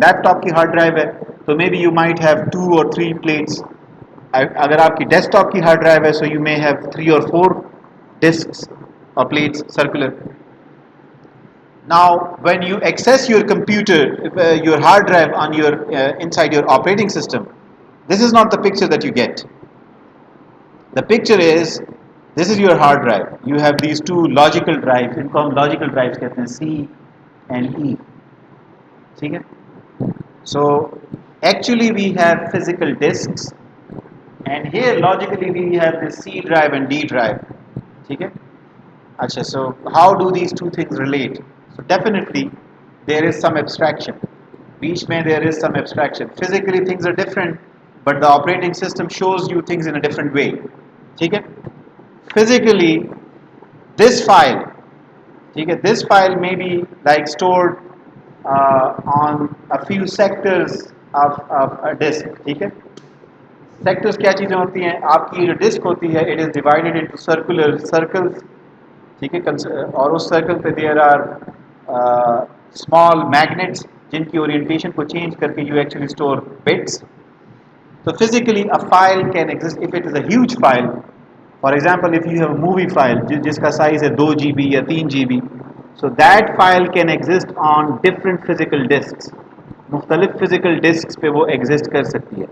laptop की hard drive है, तो maybe you might have 2 or 3 plates. अगर आपकी desktop की hard drive है, so you may have 3 or 4 disks or plates circular. Now, when you access your computer, your hard drive on your inside your operating system, this is not the picture that you get. The picture is, this is your hard drive. You have these two logical drives. इनको हम logical drives कहते हैं, C and E. ठीक है? So actually we have physical disks, and here logically we have the C drive and D drive. ठीक है? अच्छा, so how do these two things relate? So definitely there is some abstraction. बीच में there is some abstraction. Physically things are different, but the operating system shows you things in a different way. ठीक है? Physically, this file, ठीक है? This file may be like stored on a few sectors of a disk. ठीक है? Sectors क्या चीज़ें होती हैं? आपकी जो disk होती है, it is divided into circles. ठीक है? और उस सर्कल पे देयर आर स्मॉल मैग्नेट्स जिनकी ओरिएंटेशन को चेंज करके यू एक्चुअली स्टोर बिट्स. तो physically a file can exist if it is a huge file. For example, if you have a movie file जिसका साइज है 2 GB या 3 GB, so that file can exist on different physical disks. मुख्तलिफ physical disks पे वो exist कर सकती है,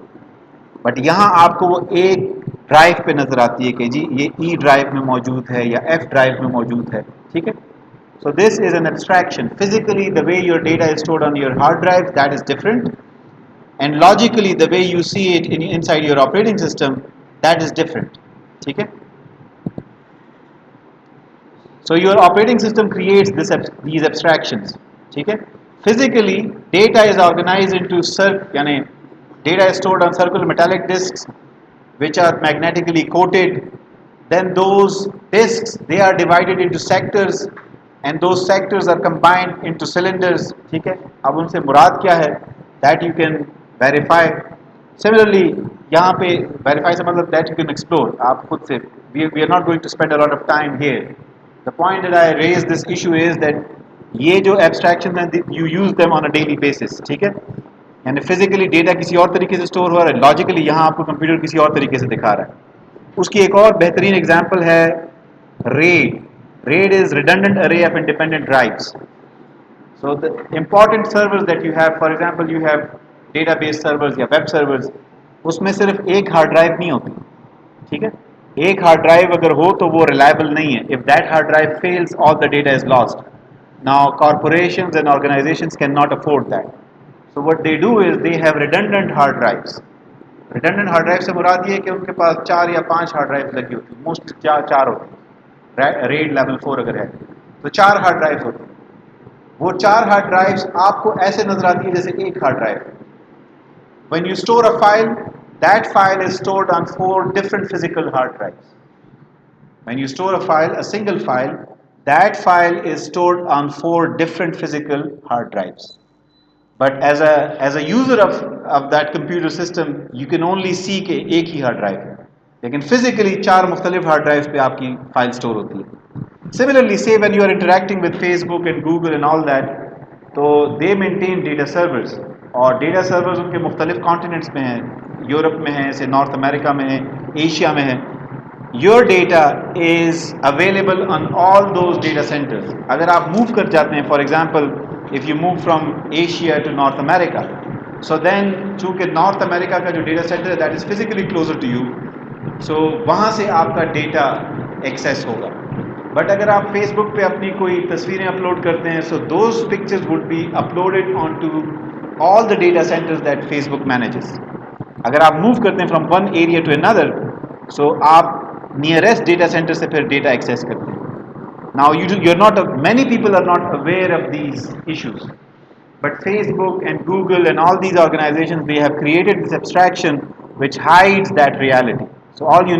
but यहाँ आपको वो एक ड्राइव पे नजर आती है कि जी ये ई ड्राइव में मौजूद है या एफ ड्राइव में मौजूद है. ठीक है? सो this is an abstraction. Physically the way your data is stored on your hard drive, that is different, and logically the way you see it inside your operating system, that is different. ठीक है? So your operating system creates these abstractions. ठीक है? Physically, data is organized into यानी data is stored on circular metallic disks which are magnetically coated. Then those disks, they are divided into sectors, and those sectors are combined into cylinders. ठीक है? अब उनसे मुराद क्या है, that you can verify. Similarly, यहाँ पे verify से मतलब that you can explore. आप खुद से, we are not going to spend a lot of time here. The point that I raised this issue is that ये जो abstractions हैं, you use them on a daily basis. ठीक है? यानी physically data किसी और तरीके से स्टोर हो रहा है, लॉजिकली यहाँ आपको कंप्यूटर किसी और तरीके से दिखा रहा है. उसकी एक और बेहतरीन एग्जांपल है RAID. RAID is redundant array of independent drives. So the important servers that you have, for example, you have database servers या web servers, उसमें सिर्फ एक हार्ड ड्राइव नहीं होती. ठीक है? एक हार्ड ड्राइव अगर हो तो वो रिलायबल नहीं है. If that hard drive fails all the data is lost. Now corporations and organizations cannot afford that. So what they do is they have redundant hard drives. Redundant hard drive से मुराद ये है कि उनके पास 4 या 5 hard drive लगी होती है. Most चार होती है. रेड लेवल 4 अगर है तो 4 हार्ड ड्राइव होती है. वो 4 हार्ड ड्राइव्स आपको ऐसे नजर आती है जैसे एक hard drive. When you store a file, that file is stored on 4 different physical hard drives. When you store a file, a single file, that file is stored on 4 different physical hard drives. But as a user of that computer system, you can only see कि एक ही hard drive है, लेकिन physically 4 मुख्तलिफ hard drives पे आपकी file store होती है. Similarly, say when you are interacting with Facebook and Google and all that, तो they maintain data servers, और डेटा सर्वर्स उनके मुख्तलिफ कॉन्टिनेंट्स में हैं. यूरोप में है, से नॉर्थ अमेरिका में है, एशिया में है. Your data is available on all those data centres. अगर आप मूव कर जाते हैं, for example if you move from Asia to North America, so then चूंकि नॉर्थ अमेरिका का जो डेटा सेंटर है that is physically closer to you, so वहाँ से आपका डेटा एक्सेस होगा. बट अगर आप फेसबुक पे अपनी कोई तस्वीरें अपलोड करते हैं, so those pictures would be uploaded on to all the data centers that Facebook manages. अगर आप मूव करते हैं from one area to another, so आप nearest data center से फिर data access करते हैं. Now you're not, many people are not aware of these issues, but Facebook and Google and all these organizations, they have created this abstraction which hides that reality. So all you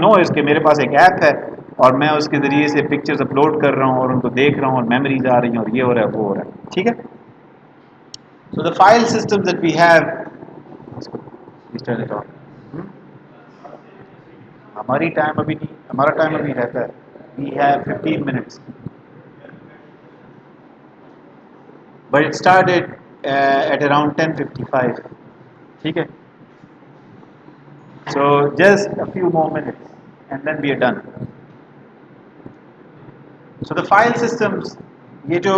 know is कि मेरे पास एक app है और मैं उसके ज़रिए से pictures upload कर रहा हूँ और उनको देख रहा हूँ और मेमोरीज आ रही हैं और ये हो रहा है वो हो रहा है. ठीक है. So the file systems that we have, please turn it on. हमारा टाइम अभी रहता है. We have 15 minutes, but it started at around 10:55. ठीक है. So just a few more minutes and then we are done. So the file systems, ये जो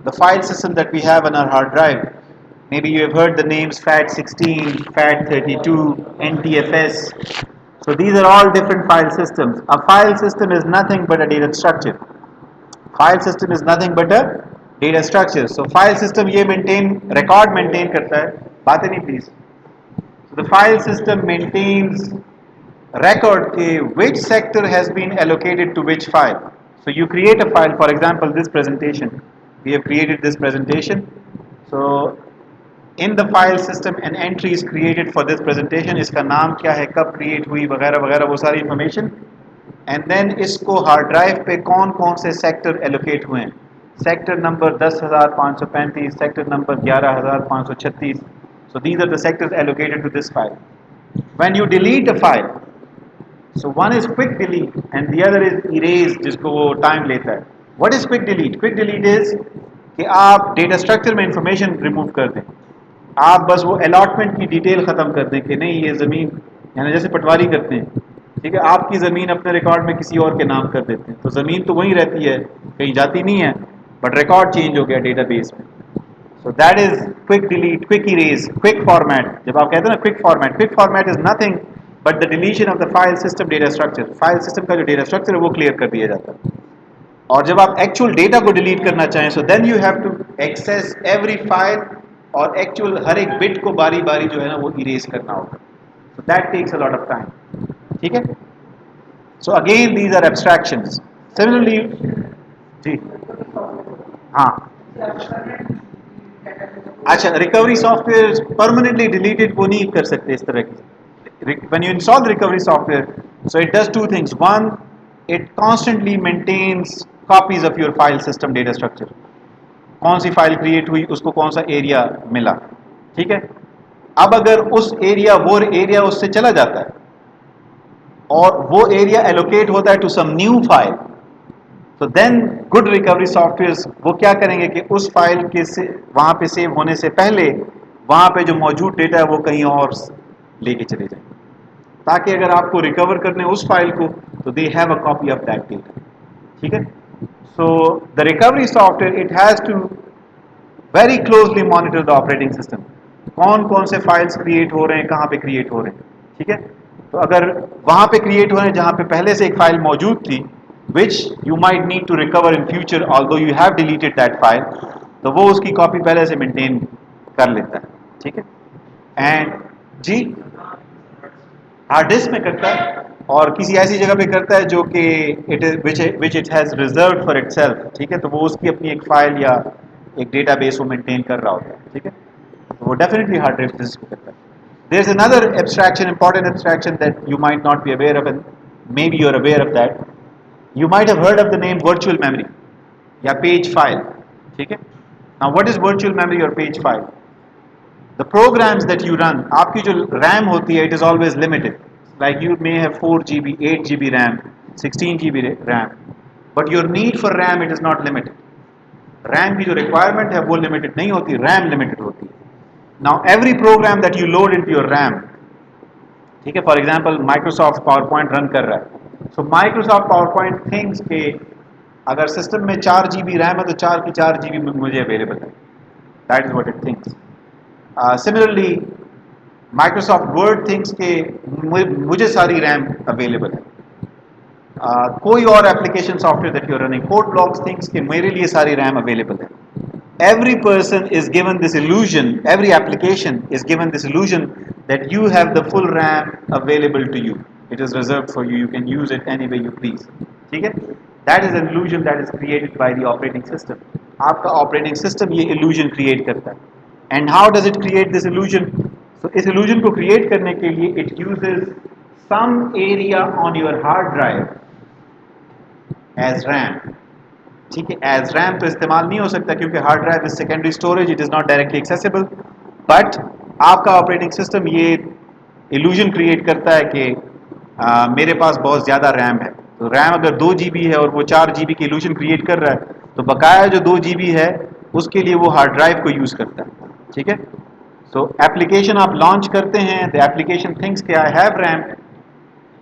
the file system that we have on our hard drive, maybe you have heard the names FAT16, FAT32, NTFS. So these are all different file systems. A file system is nothing but a data structure. File system is nothing but a data structure. So file system ये record maintain करता है. बातें नहीं please. So the file system maintains record के which sector has been allocated to which file. So you create a file, for example this presentation, we have created this presentation. So in the file system an entry is created for this presentation, इसका नाम क्या है, कब create हुई, वगैरह वगैरह वो सारी information. And then इसको hard drive पे कौन कौन से sector allocate हुए हैं. Sector number 10,535, sector number 11,536. So these are the sectors allocated to this file. When you delete a file, so one is quick delete and the other is erase, जिसको वो time लेता है. What is quick delete? Quick delete is कि आप data structure में information remove कर दें. आप बस वो allotment की detail ख़त्म कर दें कि नहीं ये ज़मीन, यानी जैसे पटवारी करते हैं, ठीक है, आपकी ज़मीन अपने रिकॉर्ड में किसी और के नाम कर देते हैं, तो ज़मीन तो वहीं रहती है, कहीं जाती नहीं है, बट रिकॉर्ड चेंज हो गया डेटाबेस में. So that is quick delete, quick erase, quick format. जब आप कहते हैं ना quick format is nothing but the deletion of the file system data structure. File system का जो data structure है वो clear कर दिया जाता है. और जब आप actual data को delete करना चाहें, so then you have to access every file और actual हर एक bit को बारी बारी जो है ना वो erase करना होगा. So that takes a lot of time. ठीक है? So again these are abstractions. Similarly, जी, हाँ. अच्छा, रिकवरी सॉफ्टवेयर परमानेंटली डिलीटेड वो नहीं कर सकते इस तरह की. When you install the recovery software, so it does two things. One, it constantly maintains copies of your file system data structure. कौन सी फाइल क्रिएट हुई, उसको कौन सा एरिया मिला, ठीक है. अब अगर उस एरिया वो एरिया उससे चला जाता है और वो एरिया एलोकेट होता है टू सम न्यू फाइल, तो देन गुड रिकवरी सॉफ्टवेयर्स वो क्या करेंगे कि उस फाइल के से वहाँ पे सेव होने से पहले वहाँ पे जो मौजूद डेटा है वो कहीं और लेके चले जाएं, ताकि अगर आपको रिकवर करने उस फाइल को तो they have a copy of that data. ठीक है. So the recovery software it has to very closely monitor the operating system, कौन कौन से फाइल्स क्रिएट हो रहे हैं, कहाँ पे क्रिएट हो रहे हैं. ठीक है. तो अगर वहाँ पे क्रिएट हुए हैं जहाँ पे पहले से एक फाइल मौजूद थी which you might need to recover in future although you have deleted that file, तो वो उसकी कॉपी पहले से मेंटेन कर लेता है, ठीक है। एंड जी हार्ड डिस्क में करता है और किसी ऐसी जगह पे करता है जो कि it is which it has reserve for itself, ठीक है। तो वो उसकी अपनी एक फाइल या एक डेटाबेस वो मेंटेन कर रहा होता है, ठीक है। तो वो डेफिनेटली हार्ड डिस्क पे करता है। There is another abstraction, important abstraction that you might not be aware of, and may be you are aware of that. You might have heard of the name virtual memory या page file, ठीक है। Now what is virtual memory और page file? The programs that you run, आपकी जो RAM होती है, it is always limited. Like you may have 4 GB, 8 GB RAM, 16 GB RAM, but your need for RAM it is not limited. RAM की जो requirement है वो limited नहीं होती, RAM limited होती है. Now every program that you load into your RAM, ठीक है, for example Microsoft PowerPoint run कर रहा है, so Microsoft PowerPoint thinks कि अगर सिस्टम में 4 GB RAM है तो 4 की 4 GB मुझे अवेलेबल है. That is what it thinks. Similarly, Microsoft Word thinks कि मुझे सारी रैम अवेलेबल है. कोई और application software that you are running, code blocks thinks कि मेरे लिए सारी रैम अवेलेबल है. Every person is given this illusion, every application is given this illusion that you have the full RAM available to you. It is reserved for you. You can use it any way you please. ठीक है? That is an illusion that is created by the operating system. आपका operating system ये illusion create करता है. And how does it create this illusion? So इस illusion को create करने के लिए it uses some area on your hard drive as RAM. ठीक है, एज रैम तो इस्तेमाल नहीं हो सकता क्योंकि hard drive is secondary storage, it is not directly accessible, but आपका ऑपरेटिंग सिस्टम ये इल्यूजन क्रिएट करता है कि मेरे पास बहुत ज़्यादा रैम है. तो रैम अगर 2 GB है और वो 4 GB की इल्यूजन क्रिएट कर रहा है तो बकाया जो 2 GB है उसके लिए वो हार्ड ड्राइव को यूज़ करता है. ठीक है, सो एप्लीकेशन आप लॉन्च करते हैं, द एप्लीकेशन थिंक्स कि आई हैव रैम,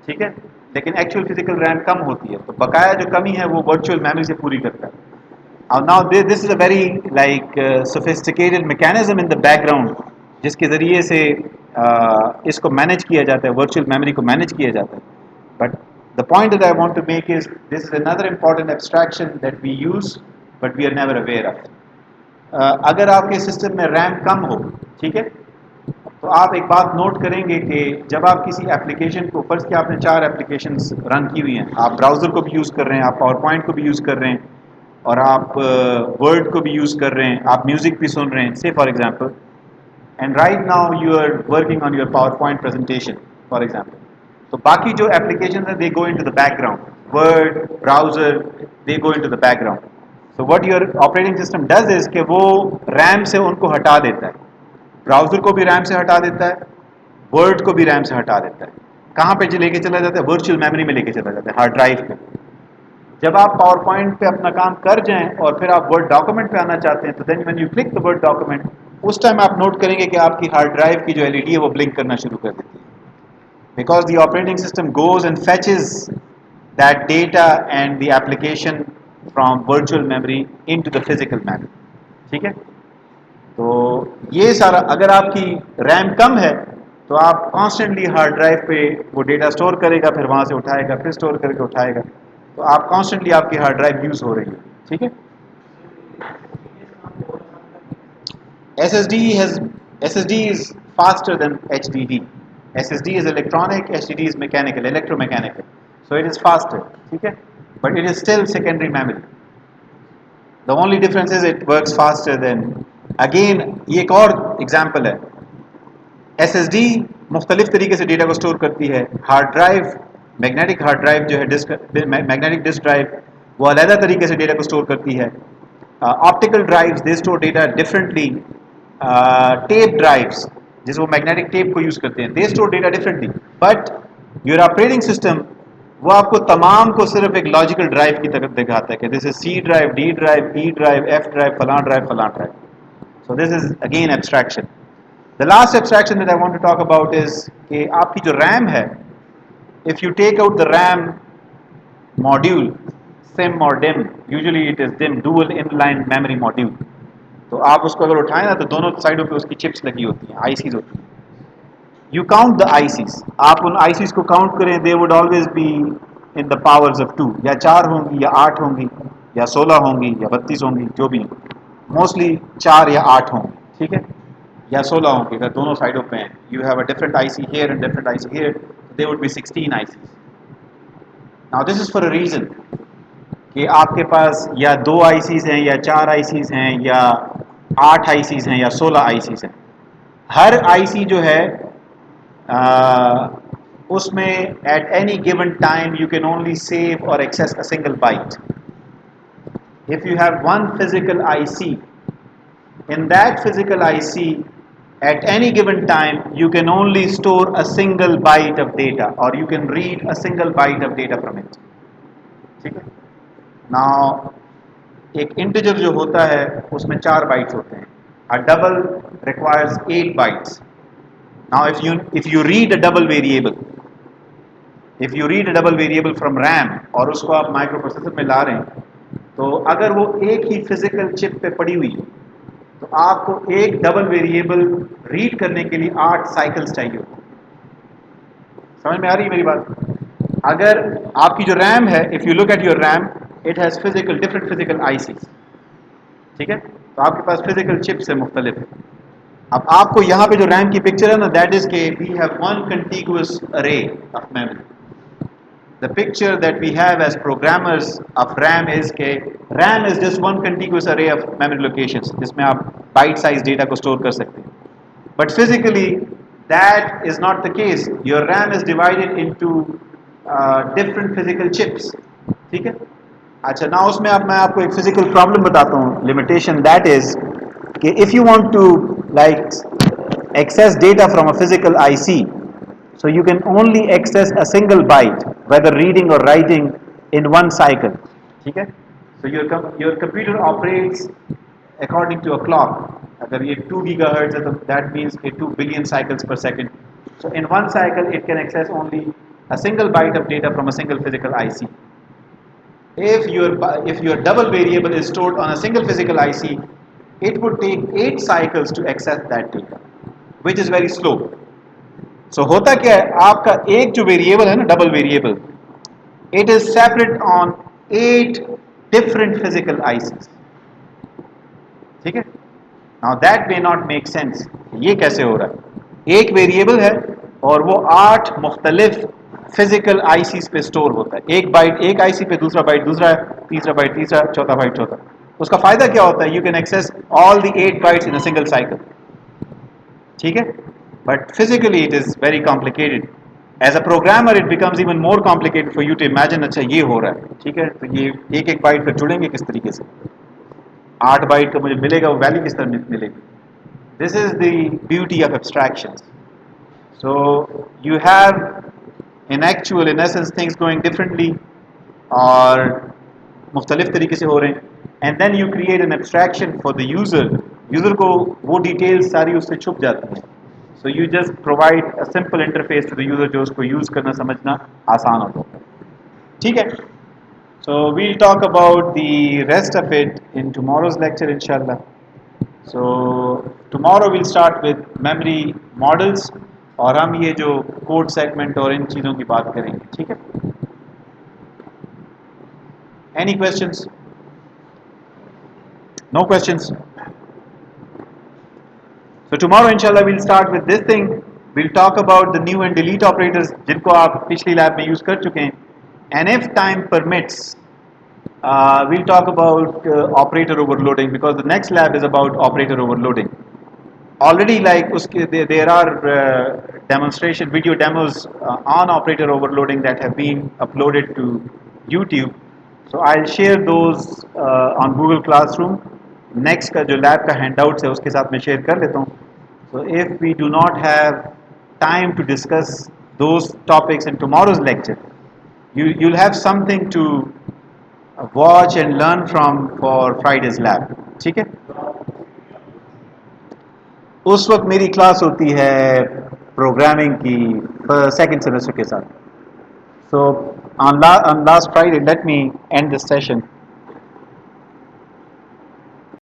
ठीक है, लेकिन एक्चुअल फिजिकल रैम कम होती है, तो बकाया जो कमी है वो वर्चुअल मेमोरी से पूरी करता है. और now this is a very like sophisticated mechanism in the background जिसके ज़रिए से इसको मैनेज किया जाता है, वर्चुअल मेमोरी को मैनेज किया जाता है. But the point that I want to make is this is another important abstraction that we use but we are never aware of. अगर आपके सिस्टम में रैम कम हो, ठीक है, तो आप एक बात नोट करेंगे कि जब आप किसी एप्लीकेशन को, फर्स्ट कि आपने 4 एप्लीकेशंस रन की हुई हैं, आप ब्राउज़र को भी यूज़ कर रहे हैं, आप पावर पॉइंट को भी यूज़ कर रहे हैं और आप वर्ड को भी यूज़ कर रहे हैं, आप म्यूज़िक भी सुन रहे हैं, say for example, and right now you are working on your PowerPoint presentation for example. तो बाकी जो एप्लीकेशन है they go into the background, word, browser, they go into the background. So what your operating system does is कि वो RAM से उनको हटा देता है, ब्राउज़र को भी रैम से हटा देता है, वर्ड को भी रैम से हटा देता है. कहाँ पे लेके चला जाता है? वर्चुअल मेमोरी में लेके चला जाता है, हार्ड ड्राइव पे. जब आप पावर पॉइंट पे अपना काम कर जाएं और फिर आप वर्ड डॉक्यूमेंट पे आना चाहते हैं तो then when you click the word document, उस टाइम आप नोट करेंगे कि आपकी हार्ड ड्राइव की जो एलईडी है वो ब्लिंक करना शुरू कर देती है, because the operating system goes and फेचेस that data and the application from virtual memory into the physical memory. ठीक है, तो ये सारा, अगर आपकी रैम कम है तो आप कॉन्स्टेंटली हार्ड ड्राइव पे वो डेटा स्टोर करेगा, फिर वहाँ से उठाएगा, फिर स्टोर करके उठाएगा, तो आप कॉन्स्टेंटली आपकी हार्ड ड्राइव यूज़ हो रही है. ठीक है, SSD is faster than HDD. SSD is electronic, HDD is mechanical, electromechanical, so it is faster. ठीक है, but it is still secondary memory. The only difference is it works faster than, again ये एक और example है. SSD मुख्तलिफ तरीके से data को स्टोर करती है, hard drive, magnetic hard drive जो है, मैग्नेटिक डिस्क ड्राइव, वो अलग तरीके से डेटा को स्टोर करती है. Optical drives they store data differently. Tape drives जिस वो मैग्नेटिक टेप को यूज़ करते हैं, they store data differently. But your operating system वो आपको तमाम को सिर्फ एक लॉजिकल ड्राइव की तरफ दिखाता है कि this is C drive, D drive, E drive, F drive, फलां ड्राइव, फलां drive. So this is again abstraction. The last abstraction that I want to talk about is कि आपकी जो RAM है, if you take out the RAM module, SIM or DIMM, usually it is DIMM, dual inline memory module, तो आप उसको अगर उठाएं ना तो दोनों साइडों पे उसकी चिप्स लगी होती हैं, आईसीज होती हैं. You count the ICs. आप उन ICs को काउंट करें, they would always be in the powers of 2, या 4 होंगी या 8 होंगी या 16 होंगी या 32 होंगी, जो भी मोस्टली 4 या 8 होंगी, ठीक है, या 16 होंगी अगर दोनों साइडों पे हैं. You have a different IC here and different IC here, they would be 16 ICs. Now this is for a reason कि आपके पास या 2 ICs हैं या 4 ICs हैं या 8 ICs हैं या 16 ICs हैं. हर IC जो है उसमें at any given time you can only save or access a single byte. If you have one physical IC, in that physical IC at any given time you can only store a single byte of data, or you can read a single byte of data from it. ठीक है. Now एक integer जो होता है उसमें 4 bytes होते हैं. A double requires 8 bytes. Now if you read a double variable, if you read a double variable from RAM और उसको आप माइक्रो प्रोसेसर में ला रहे हैं, तो अगर वो एक ही फिजिकल चिप पे पड़ी हुई तो आपको एक डबल वेरिएबल रीड करने के लिए 8 साइकिल्स चाहिए होते हैं. समझ में आ रही है मेरी बात? अगर आपकी जो रैम है, if you look at your RAM, it has physical different physical ICs, ठीक है, तो आपके पास फिजिकल चिप्स है मुख्तलिफ. अब आपको यहाँ पे जो रैम की पिक्चर है ना, दैट इज के वी हैव वन कंटिगुअस अरे of memory. The picture that we have as programmers of RAM is के RAM is just one contiguous array of memory locations जिसमें आप byte size data को store कर सकते हैं. But physically that is not the case. Your RAM is divided into different physical chips. ठीक है. अच्छा, now उसमें अब मैं आपको एक physical problem बताता हूँ, limitation, that is कि if you want to like access data from a physical IC, so you can only access a single byte, whether reading or writing, in one cycle. ठीक है. So your computer operates according to a clock. अगर ये 2 gigahertz है तो that means कि 2 billion cycles per second. So in one cycle it can access only a single byte of data from a single physical IC. If your double variable is stored on a single physical IC, it would take 8 cycles to access that data, which is very slow. So होता क्या है, आपका एक जो variable है ना, double variable, it is separate on 8 different physical ICs. ठीक है. Now that may not make sense. ये कैसे हो रहा है? एक वेरिएबल है और वो 8 मुख्तलिफ फिजिकल आईसीज पे स्टोर होता है. एक बाइट एक आईसी पे, दूसरा बाइट दूसरा है, तीसरा बाइट तीसरा, चौथा बाइट चौथा. उसका फायदा क्या होता है? You can access all the 8 bytes in a single cycle. ठीक है. But physically it is very complicated. As a programmer it becomes even more complicated for you to imagine. अच्छा ये हो रहा है, ठीक है, तो ये एक एक बाइट पर जुड़ेंगे किस तरीके से, 8 बाइट का मुझे मिलेगा, वो वैल्यू किस तरह मिलेगी. This is the beauty of abstractions. So you have in essence things going differently और मुख्तलिफ तरीके से हो रहे हैं, and then you create an abstraction for the user. User को वो डिटेल्स सारी उससे छुप जाती हैं. So you just provide a simple interface to the user जो उसको यूज़ करना समझना आसान होता है. ठीक है. So we'll talk about the rest of it in tomorrow's lecture inshallah. So tomorrow we'll start with memory models और हम ये जो कोड सेगमेंट और इन चीज़ों की बात करेंगे. ठीक है. Any questions? No questions? So tomorrow inshallah we'll start with this thing. We'll talk about the new and delete operators जिनको आप पिछली लैब में यूज़ कर चुके हैं. And if time permits, we'll talk about operator overloading, because the next lab is about operator overloading. Already like there are demonstration video demos on operator overloading that have been uploaded to YouTube. So I'll share those on Google Classroom. Next का जो lab का handouts है उसके साथ मैं share कर लेता हूँ. So if we do not have time to discuss those topics in tomorrow's lecture, you'll have something to watch and learn from for Friday's lab. ठीक है. उस वक्त मेरी क्लास होती है प्रोग्रामिंग की सेकेंड सेमेस्टर के साथ. So on last Friday, let me end this session.